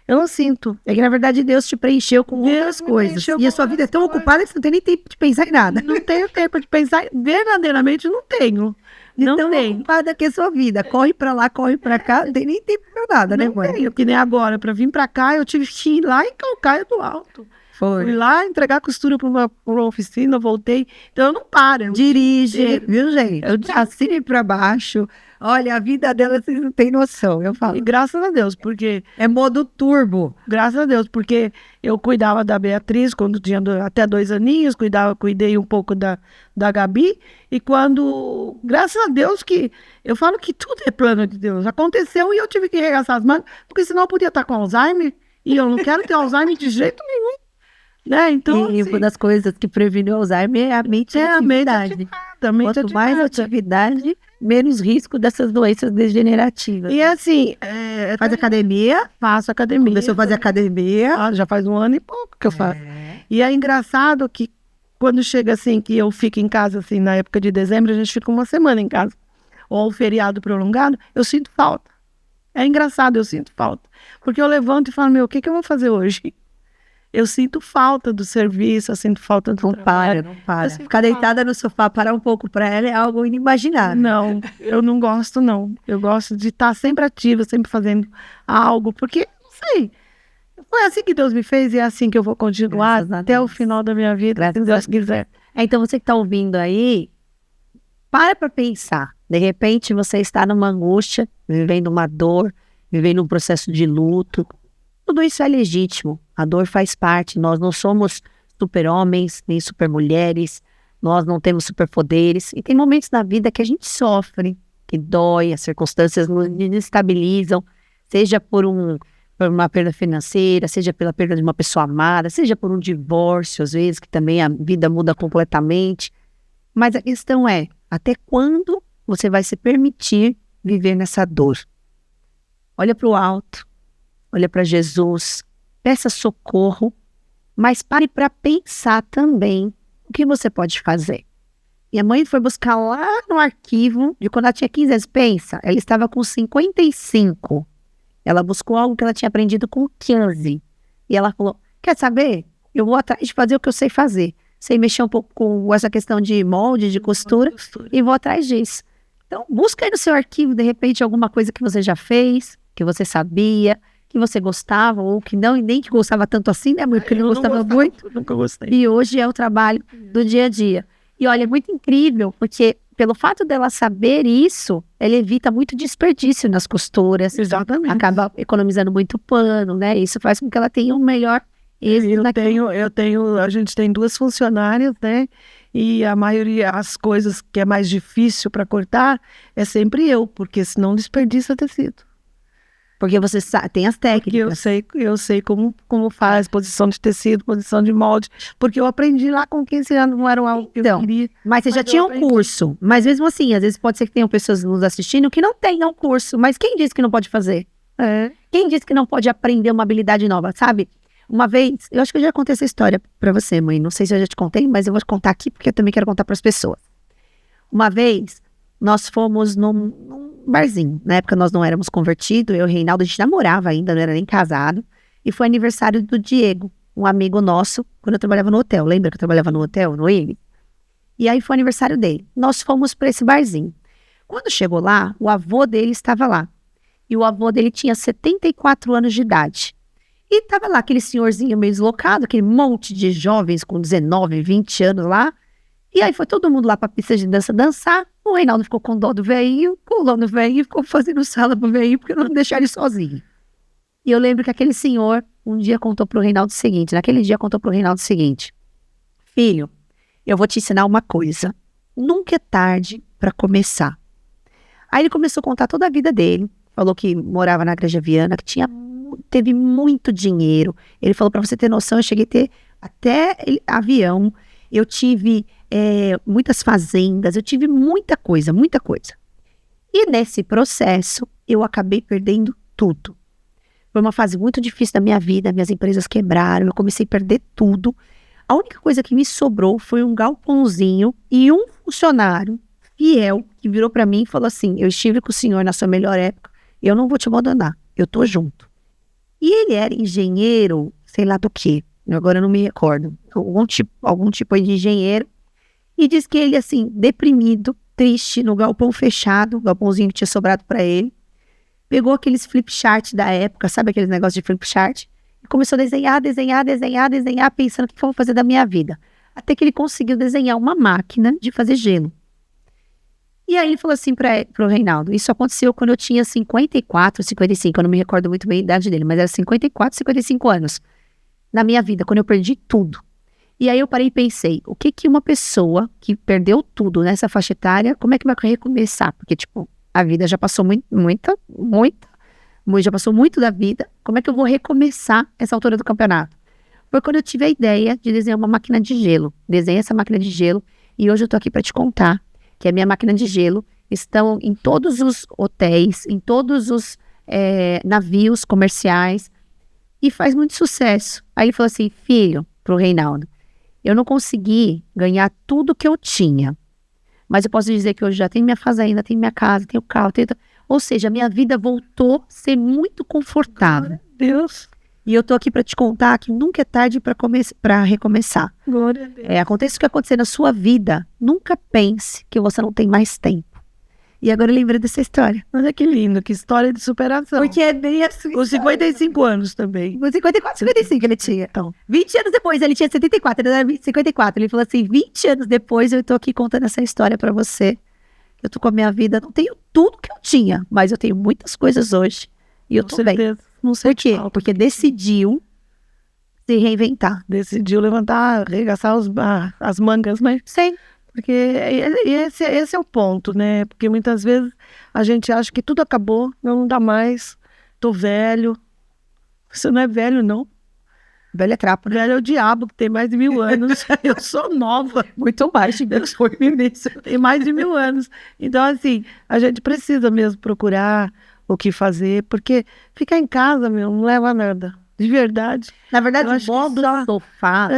Eu não sinto. É que, na verdade, Deus te preencheu com outras coisas. E a sua vida é tão ocupada que você não tem nem tempo de pensar em nada. Não tenho tempo de pensar. Verdadeiramente, não tenho. Não tão tenho. Ocupada que é a sua vida. Corre pra lá, corre pra cá. Não tem nem tempo pra nada, né, mãe? Não tenho. Que nem agora. Pra vir pra cá, eu tive que ir lá em Calcaia do Alto. Foi. Fui lá entregar costura para uma oficina, voltei. Então eu não paro. Dirige, viu, gente? Eu assine para baixo. Olha, a vida dela vocês não têm noção, eu falo. E graças a Deus, porque... É modo turbo. Graças a Deus, porque eu cuidava da Beatriz quando tinha até 2 aninhos, cuidei um pouco da Gabi. E quando... Graças a Deus que... Eu falo que tudo é plano de Deus. Aconteceu e eu tive que arregaçar as mãos, porque senão eu podia estar com Alzheimer. E eu não quero ter Alzheimer de jeito nenhum. Né? Então, e uma das coisas que previne o Alzheimer é a mente atividade. Quanto mais atividade, menos risco dessas doenças degenerativas. E assim... Faz academia? Faço academia. Começou a fazer academia? Já faz 1 ano e pouco que eu faço. E é engraçado que quando chega assim, que eu fico em casa, assim, na época de dezembro, a gente fica 1 semana em casa. Ou feriado prolongado, eu sinto falta. É engraçado, eu sinto falta. Porque eu levanto e falo, o que eu vou fazer hoje? Eu sinto falta do serviço, eu sinto falta do trabalho. Não para. Ficar deitada no sofá, parar um pouco para ela é algo inimaginável. Não, eu não gosto, não. Eu gosto de estar sempre ativa, sempre fazendo algo, porque, não sei, foi assim que Deus me fez e é assim que eu vou continuar até o final da minha vida, se Deus quiser. Então, você que está ouvindo aí, para pensar. De repente, você está numa angústia, vivendo uma dor, vivendo um processo de luto. Tudo isso é legítimo, a dor faz parte, nós não somos super-homens, nem super-mulheres, nós não temos superpoderes, e tem momentos na vida que a gente sofre, que dói, as circunstâncias nos desestabilizam, seja por uma perda financeira, seja pela perda de uma pessoa amada, seja por um divórcio, às vezes, que também a vida muda completamente, mas a questão é, até quando você vai se permitir viver nessa dor? Olha para o alto. Olha para Jesus, peça socorro, mas pare para pensar também o que você pode fazer. Minha mãe foi buscar lá no arquivo de quando ela tinha 15 anos. Pensa, ela estava com 55. Ela buscou algo que ela tinha aprendido com 15. E ela falou, quer saber? Eu vou atrás de fazer o que eu sei fazer. Sei mexer um pouco com essa questão de molde, de costura, e vou atrás disso. Então, busca aí no seu arquivo, de repente, alguma coisa que você já fez, que você sabia, que você gostava, ou que não, e nem que gostava tanto assim, né, mãe? Porque não gostava muito. Nunca gostei. E hoje é o trabalho do dia a dia. E olha, é muito incrível, porque pelo fato dela saber isso, ela evita muito desperdício nas costuras. Exatamente. Acaba economizando muito pano, né? Isso faz com que ela tenha um melhor êxito. A gente tem 2 funcionárias, né? E a maioria, as coisas que é mais difícil para cortar, é sempre eu, porque senão desperdiça tecido. Porque você tem as técnicas. Porque eu sei como faz, posição de tecido, posição de molde. Porque eu aprendi lá com 15 anos, não era algo que eu queria. Mas você já tinha um curso. Mas mesmo assim, às vezes pode ser que tenham pessoas nos assistindo que não tenham curso. Mas quem disse que não pode fazer? Quem disse que não pode aprender uma habilidade nova, sabe? Uma vez, eu acho que eu já contei essa história pra você, mãe. Não sei se eu já te contei, mas eu vou te contar aqui porque eu também quero contar pras pessoas. Uma vez, nós fomos num barzinho. Na época nós não éramos convertidos, eu e o Reinaldo, a gente namorava ainda, não era nem casado. E foi aniversário do Diego. um amigo nosso, quando eu trabalhava no hotel. Lembra que eu trabalhava no hotel, no Ibis? E aí foi o aniversário dele. Nós fomos para esse barzinho. Quando chegou lá, o avô dele estava lá. E o avô dele tinha 74 anos de idade. E estava lá aquele senhorzinho meio deslocado, aquele monte de jovens com 19, 20 anos lá. E aí foi todo mundo lá para a pista de dança dançar. O Reinaldo ficou com dó do velhinho, pulou no velhinho e ficou fazendo sala pro velhinho, porque não deixar ele sozinho. E eu lembro que aquele senhor um dia contou pro Reinaldo o seguinte, naquele dia contou pro Reinaldo o seguinte: filho, eu vou te ensinar uma coisa. Nunca é tarde para começar. Aí ele começou a contar toda a vida dele. Falou que morava na Igreja Viana, que teve muito dinheiro. Ele falou, para você ter noção, eu cheguei a ter até avião. Eu tive muitas fazendas, eu tive muita coisa, muita coisa. E nesse processo, eu acabei perdendo tudo. Foi uma fase muito difícil da minha vida, minhas empresas quebraram, eu comecei a perder tudo. A única coisa que me sobrou foi um galpãozinho e um funcionário fiel que virou para mim e falou assim: eu estive com o senhor na sua melhor época, eu não vou te abandonar, eu tô junto. E ele era engenheiro, sei lá do que, agora eu não me recordo, algum tipo de engenheiro, e diz que ele, assim, deprimido, triste, no galpão fechado, o galpãozinho que tinha sobrado para ele, pegou aqueles flip chart da época, sabe aqueles negócios de flip chart? E começou a desenhar, pensando o que eu vou fazer da minha vida. Até que ele conseguiu desenhar uma máquina de fazer gelo. E aí ele falou assim pro Reinaldo, isso aconteceu quando eu tinha 54, 55, eu não me recordo muito bem a idade dele, mas era 54, 55 anos na minha vida, quando eu perdi tudo. E aí eu parei e pensei, o que uma pessoa que perdeu tudo nessa faixa etária, como é que vai recomeçar? Porque, tipo, a vida já passou já passou muito da vida, como é que eu vou recomeçar essa altura do campeonato? Foi quando eu tive a ideia de desenhar uma máquina de gelo. Desenhei essa máquina de gelo e hoje eu tô aqui para te contar que a minha máquina de gelo estão em todos os hotéis, em todos os navios comerciais e faz muito sucesso. Aí ele falou assim, filho, pro Reinaldo, eu não consegui ganhar tudo que eu tinha, mas eu posso dizer que hoje já tenho minha fazenda, tenho minha casa, tenho carro, ou seja, a minha vida voltou a ser muito confortável. Deus. E eu tô aqui para te contar que nunca é tarde para recomeçar. Glória a Deus. Aconteça o que acontecer na sua vida, nunca pense que você não tem mais tempo. E agora eu lembrei dessa história. Olha que lindo, que história de superação. Porque é bem assim. Com 55 anos também. Com 54, 55 ele tinha. Então, 20 anos depois, ele tinha 74, ele era 54. Ele falou assim, 20 anos depois eu tô aqui contando essa história para você. Eu tô com a minha vida, não tenho tudo que eu tinha, mas eu tenho muitas coisas hoje. E eu tô bem. Não sei por quê? Porque decidiu se reinventar. Decidiu levantar, arregaçar as mangas, mas... Sim. Porque esse é o ponto, né? Porque muitas vezes a gente acha que tudo acabou, não dá mais, tô velho. Você não é velho, não. Velho é trapo, né? Velho é o diabo, que tem mais de 1000 anos. Eu sou nova. Muito mais de Deus foi nisso. Tem mais de 1000 anos. Então, assim, a gente precisa mesmo procurar o que fazer, porque ficar em casa, não leva a nada. De verdade. Na verdade, o modo do sofá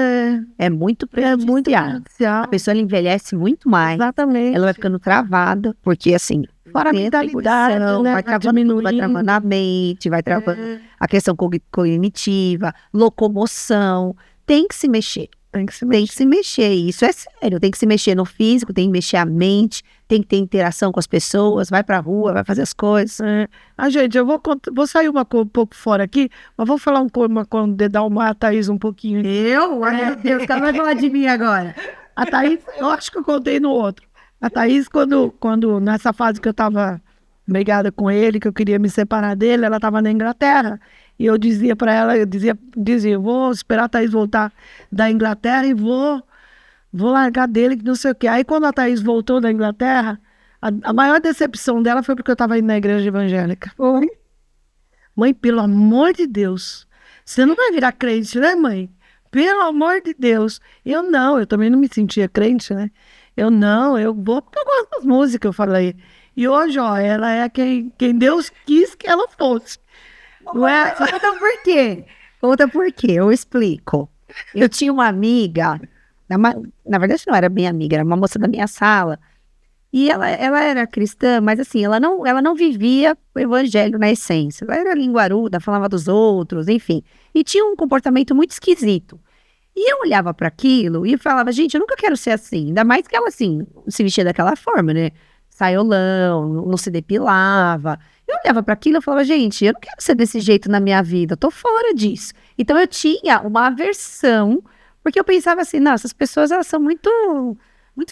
é muito prejudicial. A pessoa ela envelhece muito mais. Exatamente. Ela vai ficando travada, porque assim, fora a mentalidade, né? vai travando a mente, vai travando a questão cognitiva, locomoção. Tem que se mexer. Tem que se mexer, isso é sério. Tem que se mexer no físico, tem que mexer a mente, tem que ter interação com as pessoas, vai pra rua, vai fazer as coisas. Gente, eu vou sair um pouco fora aqui, mas vou falar dar uma a Thaís um pouquinho. Meu Deus, o cara vai falar de mim agora. A Thaís, eu acho que eu contei no outro. A Thaís, quando nessa fase que eu tava brigada com ele, que eu queria me separar dele, ela tava na Inglaterra. E eu dizia para ela, eu vou esperar a Thaís voltar da Inglaterra e vou largar dele, que não sei o quê. Aí quando a Thaís voltou da Inglaterra, a maior decepção dela foi porque eu estava indo na igreja evangélica. Oi? Mãe, pelo amor de Deus, você não vai virar crente, né, mãe? Pelo amor de Deus. Eu também não me sentia crente, né? Eu gosto das músicas, eu falei. E hoje, ela é quem Deus quis que ela fosse. Conta por quê? Conta por quê, eu explico. Eu tinha uma amiga, na verdade não era minha amiga, era uma moça da minha sala, E ela era cristã, mas assim, ela não vivia o evangelho na essência. Ela era linguaruda, falava dos outros, enfim. E tinha um comportamento muito esquisito. E eu olhava para aquilo e falava, gente, eu nunca quero ser assim. Ainda mais que ela, assim, se vestia daquela forma, né? Saiolão, não se depilava. Eu olhava para aquilo e falava, gente, eu não quero ser desse jeito na minha vida, eu tô fora disso. Então eu tinha uma aversão, porque eu pensava assim, não, essas pessoas, elas são muito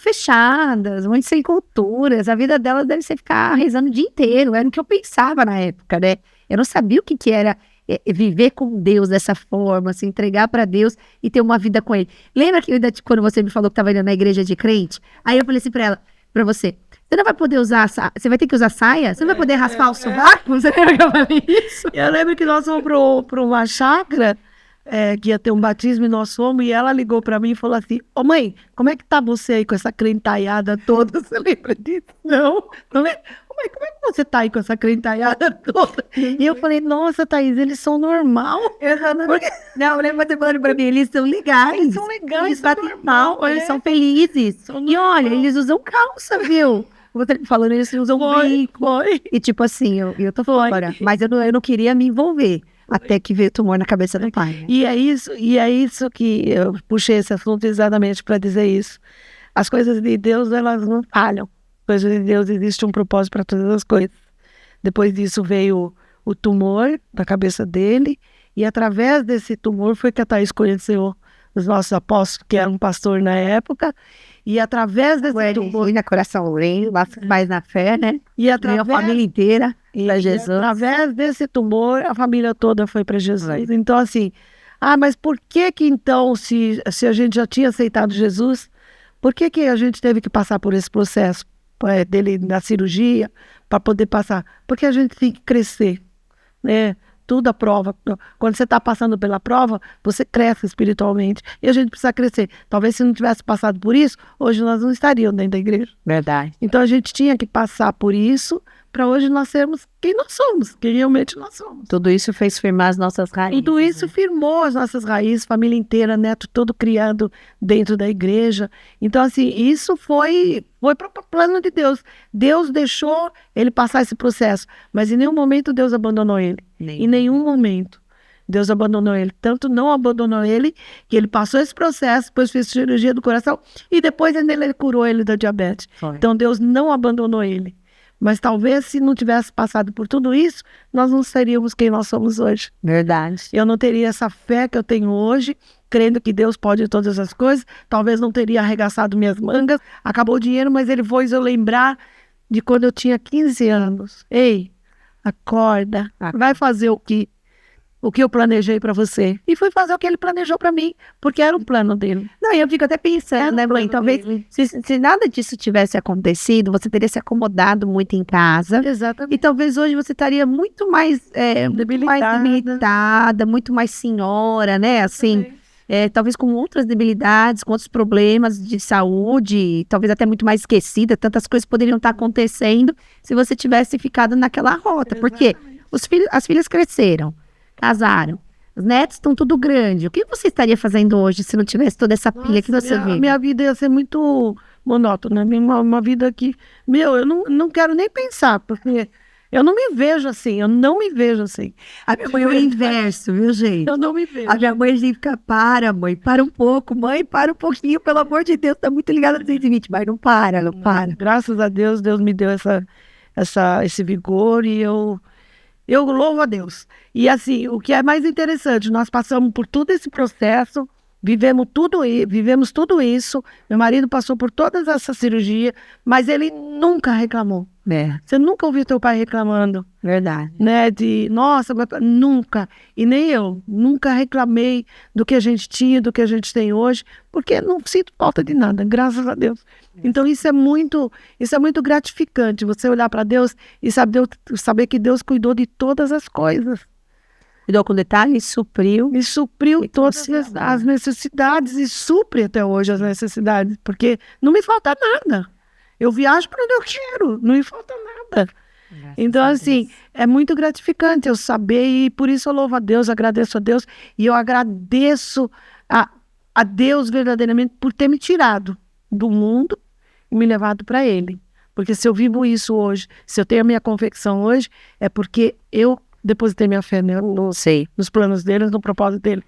fechadas, muito sem culturas, a vida delas deve ser ficar rezando o dia inteiro, era o que eu pensava na época, né? Eu não sabia o que era viver com Deus dessa forma, se entregar para Deus e ter uma vida com Ele. Lembra que quando você me falou que estava indo na igreja de crente? Aí eu falei assim para você não vai poder usar, você vai ter que usar saia? Você não vai poder raspar o sovaco? Você lembra que eu falei isso? Eu lembro que nós fomos para uma chácara, que ia ter um batismo e nós fomos, e ela ligou para mim e falou assim, ô mãe, como é que tá você aí com essa crentaiada toda? Você lembra disso? Não lembro. Mãe, como é que você tá aí com essa crentaiada toda? E eu falei, nossa, Thaís, eles são normal. Porque... Não, lembra você falando pra mim, eles são legais. Eles são legais, eles batem mal, eles são felizes. E olha, eles usam calça, viu? Você falando, eles usam brinco. E tipo assim, eu tô fora. Mas eu não queria me envolver. Até que veio tumor na cabeça do pai. Né? E é isso que eu puxei esse assunto exatamente para dizer isso. As coisas de Deus, elas não falham. As coisas de Deus, existe um propósito para todas as coisas. Depois disso veio o tumor na cabeça dele, e através desse tumor foi que a Thaís conheceu os nossos apóstolos, que era um pastor na época, e através desse tumor... na Coração Lourenço, mais na fé, né? E através... a família inteira para Jesus. Através desse tumor, a família toda foi para Jesus. Então, assim, mas por que então, se a gente já tinha aceitado Jesus, por que a gente teve que passar por esse processo dele na cirurgia, para poder passar? Porque a gente tem que crescer, né? Tudo a prova. Quando você está passando pela prova, você cresce espiritualmente. E a gente precisa crescer. Talvez se não tivesse passado por isso, hoje nós não estaríamos dentro da igreja. Verdade. Então a gente tinha que passar por isso para hoje nós sermos quem nós somos, quem realmente nós somos. Tudo isso fez firmar as nossas raízes. Tudo isso firmou as nossas raízes, família inteira, neto todo criado dentro da igreja. Então, assim, isso foi para o plano de Deus. Deus deixou ele passar esse processo, mas em nenhum momento Deus abandonou ele. Em nenhum momento Deus abandonou ele. Tanto não abandonou ele, que ele passou esse processo, depois fez cirurgia do coração, e depois ainda ele curou ele da diabetes. Foi. Então, Deus não abandonou ele. Mas talvez se não tivesse passado por tudo isso, nós não seríamos quem nós somos hoje. Verdade. Eu não teria essa fé que eu tenho hoje, crendo que Deus pode todas as coisas. Talvez não teria arregaçado minhas mangas. Acabou o dinheiro, mas ele fez eu lembrar de quando eu tinha 15 anos. Ei, acorda, vai fazer o que eu planejei para você. E fui fazer o que ele planejou para mim, porque era um plano dele. Não, eu fico até pensando, né, mãe? Talvez, se nada disso tivesse acontecido, você teria se acomodado muito em casa. Exatamente. E talvez hoje você estaria muito mais debilitada, muito mais senhora, né? Assim, talvez com outras debilidades, com outros problemas de saúde, talvez até muito mais esquecida. Tantas coisas poderiam estar acontecendo se você tivesse ficado naquela rota. Exatamente. Porque as filhas cresceram, casaram, os netos estão tudo grande. O que você estaria fazendo hoje se não tivesse toda essa pilha que você vive? Minha vida ia ser muito monótona, uma vida que, eu não quero nem pensar, porque eu não me vejo assim, A minha mãe é o inverso, viu, gente? Eu não me vejo. A minha mãe fica, mãe, para um pouco, mãe, para um pouquinho, pelo amor de Deus, tá muito ligada no 120, mas não para. Graças a Deus, Deus me deu esse vigor, e eu louvo a Deus. E assim, o que é mais interessante, nós passamos por todo esse processo, vivemos tudo isso, meu marido passou por todas essas cirurgias, mas ele nunca reclamou. Você nunca ouviu teu pai reclamando. Verdade. Né, nossa, nunca. E nem eu, nunca reclamei do que a gente tinha, do que a gente tem hoje, porque não sinto falta de nada, graças a Deus. Então isso é muito gratificante, você olhar para Deus e saber que Deus cuidou de todas as coisas. Cuidou com detalhe, supriu todas as necessidades, e supre até hoje as necessidades, porque não me falta nada. Eu viajo para onde eu quero, não me falta nada. Então, assim, é muito gratificante eu saber, e por isso eu louvo a Deus, agradeço a Deus, e eu agradeço a Deus verdadeiramente por ter me tirado do mundo e me levado para Ele. Porque se eu vivo isso hoje, se eu tenho a minha convicção hoje, é porque eu depositei minha fé nos planos deles, no propósito dele.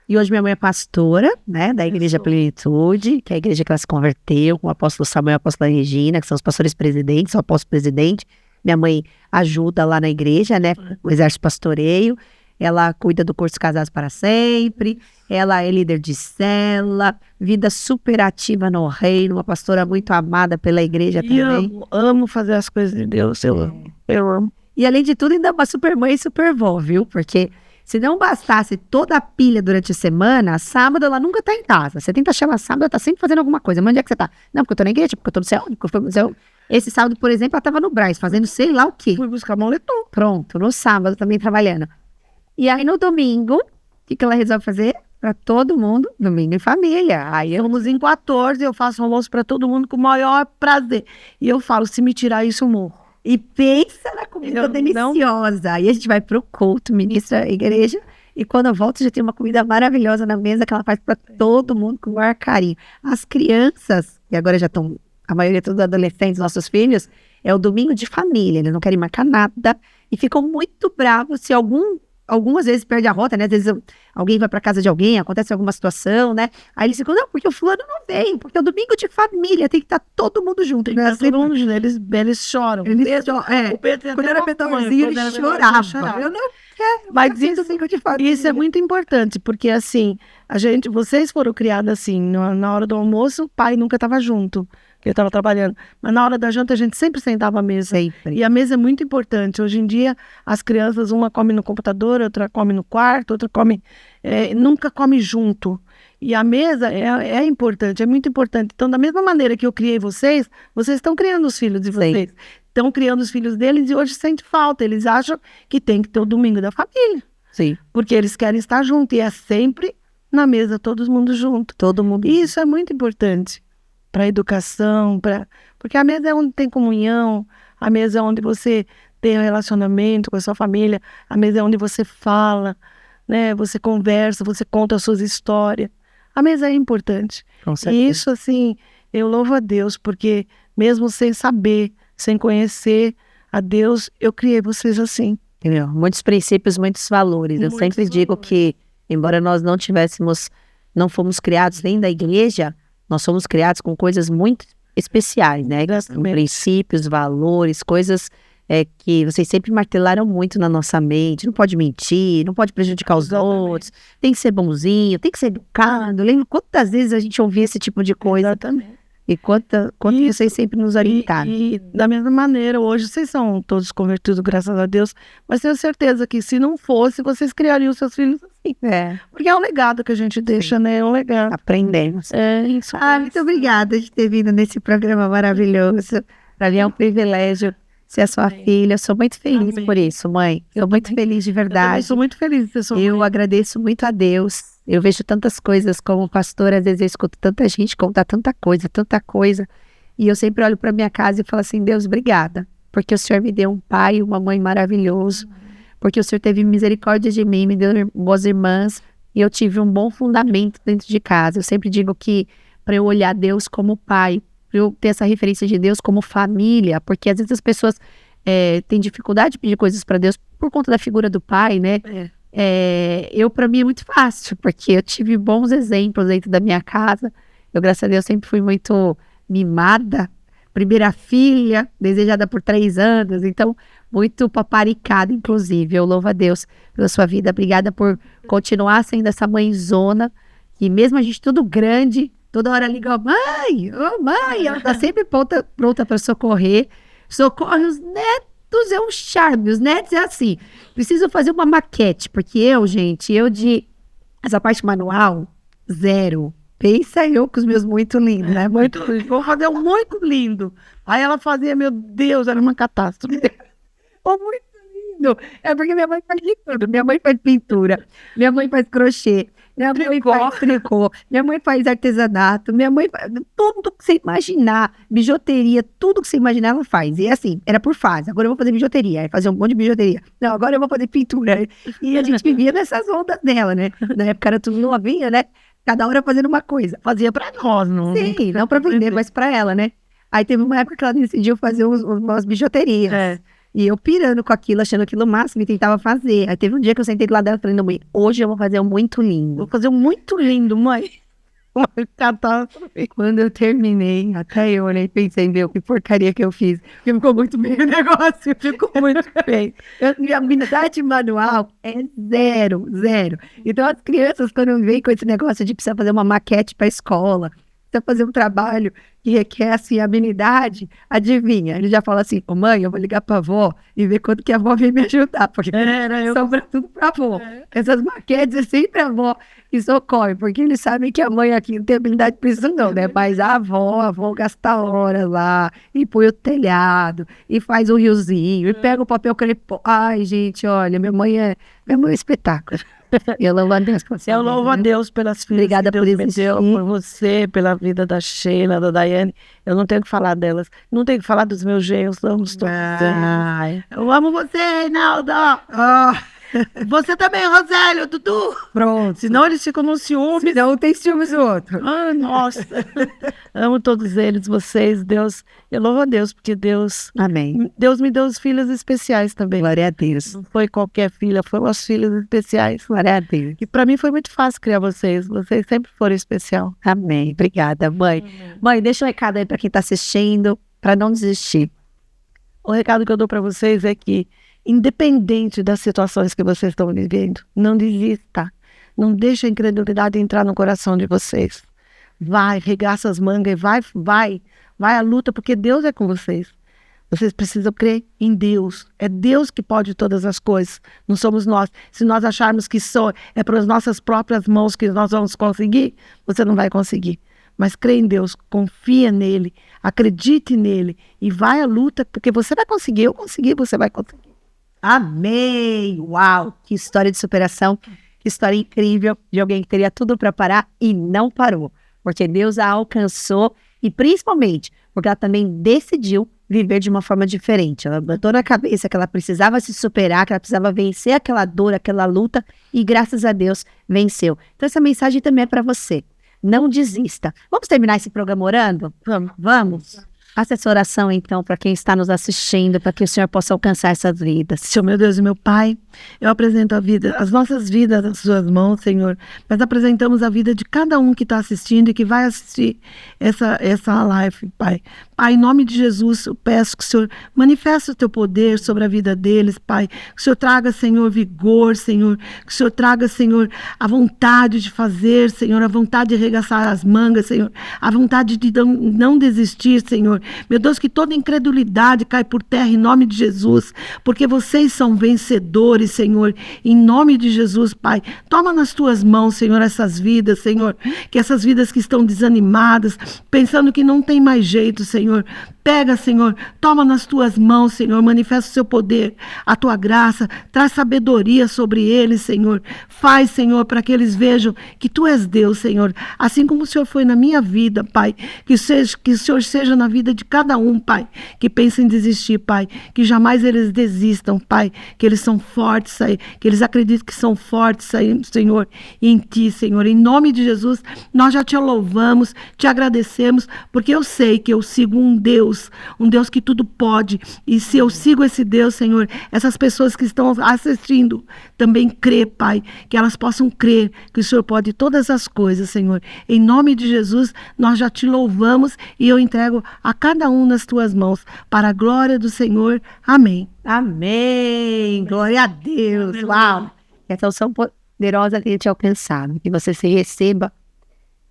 E hoje minha mãe é pastora, né, da Igreja Plenitude, que é a igreja que ela se converteu, com o apóstolo Samuel e a apóstola Regina, que são os pastores presidentes, o apóstolo presidente. Minha mãe ajuda lá na igreja, né, o exército pastoreio. Ela cuida do curso Casados para Sempre. Ela é líder de célula, vida super ativa no reino, uma pastora muito amada pela igreja também. Amo fazer as coisas de Deus, eu amo. E além de tudo, ainda é uma super mãe e super vó, viu? Porque se não bastasse toda a pilha durante a semana, sábado ela nunca tá em casa. Você tenta chamar sábado, ela tá sempre fazendo alguma coisa. Mas onde é que você tá? Não, porque eu tô na igreja, porque eu tô no céu, porque eu fui no céu. Esse sábado, por exemplo, ela tava no Brás, fazendo sei lá o quê. Fui buscar moletom. Pronto, no sábado também trabalhando. E aí no domingo, o que ela resolve fazer? Para todo mundo, domingo em família. Aí Vamos em 14, eu faço almoço para todo mundo com o maior prazer. E eu falo, se me tirar isso, eu morro. E pensa na comida deliciosa. Aí a gente vai pro culto, ministra a igreja. E quando eu volto, já tem uma comida maravilhosa na mesa que ela faz para todo mundo com o maior carinho. As crianças, e agora já estão, a maioria todos adolescentes, nossos filhos, é o domingo de família. Eles não querem marcar nada. E ficam muito bravos se algumas vezes perde a rota, né? Às vezes alguém vai para casa de alguém, acontece alguma situação, né? Aí eles ficam, não, porque o fulano não veio, porque é o domingo de família, tem que estar todo mundo junto. Né? Todo mundo junto, eles choram. O Pedro, quando era menorzinho, ele chorava. Eu não quero. Mas isso é muito importante, porque assim, vocês foram criados assim, na hora do almoço, o pai nunca estava junto. Ele estava trabalhando. Mas na hora da janta, a gente sempre sentava à mesa. Sempre. E a mesa é muito importante. Hoje em dia, as crianças, uma come no computador, outra come no quarto, outra come... nunca come junto. E a mesa é importante, é muito importante. Então, da mesma maneira que eu criei vocês estão criando os filhos de vocês. Sim. Estão criando os filhos deles e hoje sente falta. Eles acham que tem que ter o domingo da família. Sim. Porque eles querem estar juntos. E é sempre na mesa, todo mundo junto. Todo mundo. E isso é muito importante. Para a educação, porque a mesa é onde tem comunhão, a mesa é onde você tem um relacionamento com a sua família, a mesa é onde você fala, né? Você conversa, você conta as suas histórias. A mesa é importante. Com certeza. E isso, assim, eu louvo a Deus, porque mesmo sem saber, sem conhecer a Deus, eu criei vocês assim. Entendeu? Muitos princípios, muitos valores. Eu sempre digo que, embora nós não fomos criados nem da igreja, nós somos criados com coisas muito especiais, né? Com princípios, valores, coisas que vocês sempre martelaram muito na nossa mente. Não pode mentir, não pode prejudicar os outros, tem que ser bonzinho, tem que ser educado. Lembra quantas vezes a gente ouvia esse tipo de coisa? Exatamente. E quanto vocês sempre nos orientaram. E da mesma maneira, hoje vocês são todos convertidos, graças a Deus, mas tenho certeza que se não fosse, vocês criariam seus filhos assim. Porque é um legado que a gente deixa, né? É um legado. Aprendemos. Isso. Muito obrigada de ter vindo nesse programa maravilhoso. Para mim é um privilégio ser a sua filha. Eu sou muito feliz por isso, mãe. Eu muito feliz de verdade. Eu sou muito feliz de ter sua mãe. Eu agradeço muito a Deus. Eu vejo tantas coisas como pastora, às vezes eu escuto tanta gente contar tanta coisa. E eu sempre olho para minha casa e falo assim, Deus, obrigada. Porque o Senhor me deu um pai e uma mãe maravilhoso. Porque o Senhor teve misericórdia de mim, me deu boas irmãs. E eu tive um bom fundamento dentro de casa. Eu sempre digo que para eu olhar Deus como pai, para eu ter essa referência de Deus como família. Porque às vezes as pessoas têm dificuldade de pedir coisas para Deus por conta da figura do pai, né? Para mim é muito fácil, porque eu tive bons exemplos dentro da minha casa. Eu, graças a Deus, sempre fui muito mimada, primeira filha, desejada por 3 anos, então muito paparicada, inclusive. Eu louvo a Deus pela sua vida, obrigada por continuar sendo essa mãezona, e mesmo a gente tudo grande, toda hora liga, mãe, ela tá sempre pronta para socorrer, socorre os netos. É um charme, os netos é assim, preciso fazer uma maquete, porque essa parte manual, 0, pensa eu com os meus muito lindos, né? Muito lindo, vou fazer um muito lindo. Aí ela fazia, meu Deus, era uma catástrofe. Muito lindo, é porque minha mãe faz de tudo, minha mãe faz pintura, minha mãe faz crochê, minha mãe faz tricô, minha mãe faz artesanato, minha mãe faz tudo que você imaginar, bijuteria, tudo que você imaginar ela faz. E assim, era por fase. Agora eu vou fazer bijuteria, aí fazer um monte de bijuteria. Não, agora eu vou fazer pintura. E a gente vivia nessas ondas dela, né? Na época era tudo novinha, né? Cada hora fazendo uma coisa. Fazia pra nós, não? Sim, não pra vender, mas pra ela, né? Aí teve uma época que ela decidiu fazer umas bijuterias. E eu pirando com aquilo, achando aquilo o máximo e tentava fazer. Aí teve um dia que eu sentei do lado dela e falei, não, mãe, hoje eu vou fazer um muito lindo. Vou fazer um muito lindo, mãe. Quando eu terminei, até eu olhei e pensei, meu, que porcaria que eu fiz. Porque ficou muito bem o negócio, ficou muito bem. Minha habilidade manual é zero. Então as crianças, quando vêm com esse negócio de precisar fazer uma maquete para a escola, precisa fazer um trabalho que requer, assim, habilidade, adivinha? Ele já fala assim, ô mãe, eu vou ligar pra avó e ver quando que a avó vem me ajudar, porque sobra tudo pra avó. Essas maquetes é sempre a avó que socorre, porque eles sabem que a mãe aqui não tem habilidade pra isso não, né? Mas a avó gasta horas lá, e põe o telhado, e faz o riozinho, e pega o papel que ele... Ai, gente, olha, minha mãe é um espetáculo. Eu louvo a Deus por você. Eu louvo a Deus pelas filhas. Obrigada que Deus por me existir. deu, por você, pela vida da Sheila, da Daiane. Eu não tenho que falar delas. Não tenho que falar dos meus genros, amo todos. Eu amo você, Reinaldo. Você também, Rosélio, Dudu. Pronto. Senão eles ficam no ciúme. Senão tem ciúmes do outro. Ah, nossa. Amo todos eles, vocês, Deus. Eu louvo a Deus, porque Deus... Amém. Deus me deu os filhos especiais também. Glória a Deus. Não foi qualquer filha, foram os filhos especiais. Glória a Deus. E para mim foi muito fácil criar vocês. Vocês sempre foram especial. Amém. Obrigada, mãe. Amém. Mãe, deixa um recado aí para quem está assistindo, para não desistir. O recado que eu dou para vocês é que, independente das situações que vocês estão vivendo, não desista. Não deixe a incredulidade entrar no coração de vocês. Vai, regaça as mangas e vai à luta, porque Deus é com vocês. Vocês precisam crer em Deus. É Deus que pode todas as coisas. Não somos nós. Se nós acharmos que só é pelas nossas próprias mãos que nós vamos conseguir, você não vai conseguir. Mas crê em Deus, confia nele, acredite nele e vai à luta, porque você vai conseguir. Eu consegui, você vai conseguir. Amém! Uau! Que história de superação, que história incrível de alguém que teria tudo para parar e não parou. Porque Deus a alcançou e principalmente porque ela também decidiu viver de uma forma diferente. Ela botou na cabeça que ela precisava se superar, que ela precisava vencer aquela dor, aquela luta e graças a Deus venceu. Então essa mensagem também é para você. Não desista. Vamos terminar esse programa orando? Vamos? Faça essa oração, então, para quem está nos assistindo, para que o Senhor possa alcançar essas vidas. Senhor, meu Deus e meu Pai, eu apresento as nossas vidas nas suas mãos, Senhor. Nós apresentamos a vida de cada um que está assistindo e que vai assistir essa live, Pai. Pai, em nome de Jesus, eu peço que o Senhor manifeste o teu poder sobre a vida deles, Pai. Que o Senhor traga, Senhor, vigor, Senhor. Que o Senhor traga, Senhor, a vontade de fazer, Senhor, a vontade de arregaçar as mangas, Senhor. A vontade de não desistir, Senhor. Meu Deus, que toda incredulidade cai por terra em nome de Jesus, porque vocês são vencedores, Senhor, em nome de Jesus, Pai. Toma nas tuas mãos, Senhor, essas vidas, Senhor, que essas vidas que estão desanimadas, pensando que não tem mais jeito, Senhor. Pega, Senhor, toma nas tuas mãos, Senhor, manifesta o seu poder, a tua graça, traz sabedoria sobre eles, Senhor. Faz, Senhor, para que eles vejam que tu és Deus, Senhor. Assim como o Senhor foi na minha vida, Pai, que o Senhor seja na vida de cada um, Pai, que pensa em desistir, Pai, que jamais eles desistam, Pai, que eles são fortes, que eles acreditam que são fortes, Senhor, em Ti, Senhor. Em nome de Jesus, nós já Te louvamos, Te agradecemos, porque eu sei que eu sigo um Deus que tudo pode, e se eu sigo esse Deus, Senhor, essas pessoas que estão assistindo também crê, Pai, que elas possam crer que o Senhor pode todas as coisas, Senhor. Em nome de Jesus, nós já Te louvamos e eu entrego a cada um nas Tuas mãos, para a glória do Senhor. Amém. Amém. Glória a Deus. Uau. Que essa unção poderosa tenha te alcançado, que você se receba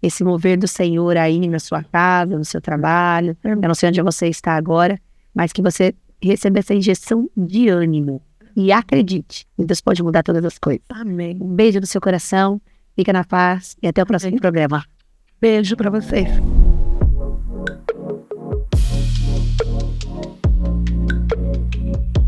esse mover do Senhor aí na sua casa, no seu trabalho. Eu não sei onde você está agora, mas que você receba essa injeção de ânimo. E acredite, Deus pode mudar todas as coisas. Amém. Um beijo no seu coração, fica na paz e até o próximo programa. Beijo para vocês.